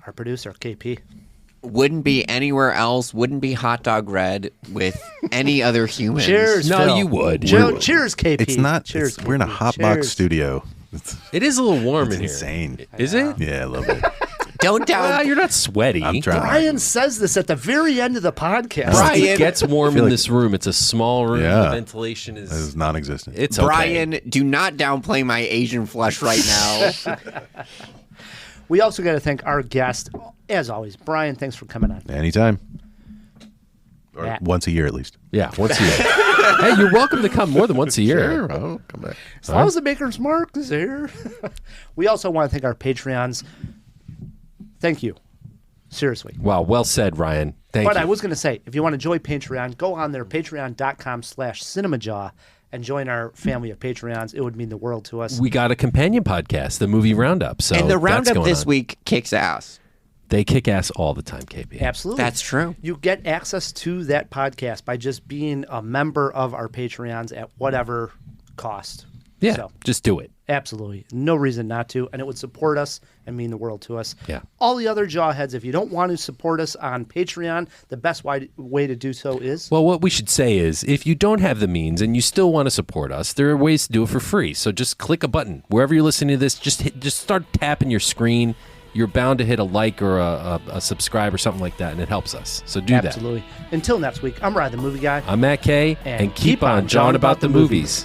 our producer, KP. Wouldn't be anywhere else. Wouldn't be Hot Dog Red with any other humans. Cheers, No, Phil. you would. Cheers, KP. It's not. Cheers. We're in a KP. hot box Cheers. studio. It's It is a little warm in insane. here. Is it? Yeah, I love it. Don't Well, down. you're not sweaty. I'm trying. Brian says this at the very end of the podcast. Brian- It gets warm feel in like- this room. It's a small room. Yeah. The ventilation It's is. non-existent. It's okay. Brian, do not downplay my Asian flush right now. We also got to thank our guest, as always. Brian, thanks for coming on. Anytime. Or Matt. once a year at least. Yeah, once a year. Hey, you're welcome to come more than once a year. I'll come back. As long as the Maker's Mark is here. We also want to thank our Patreons. Thank you. Seriously. Wow, well said, Ryan. Thank But you. I was going to say, if you want to join Patreon, go on there, patreon.com/CinemaJaw, and join our family of Patreons. It would mean the world to us. We got a companion podcast, the movie Roundup. So And the that's roundup going this on. week kicks ass. They kick ass all the time, KP. Absolutely. That's true. You get access to that podcast by just being a member of our Patreons at whatever cost. Yeah, So, just do it. absolutely. No reason not to. And it would support us and mean the world to us. Yeah. All the other Jawheads, if you don't want to support us on Patreon, the best way to do so is... Well, what we should say is, if you don't have the means and you still want to support us, there are ways to do it for free. So just click a button wherever you're listening to this. Just start tapping your screen. You're bound to hit a like or a subscribe or something like that, and it helps us. So do that. Absolutely. Until next week, I'm Ryan, the movie guy. I'm Matt Kay, and keep on jawing about the movies.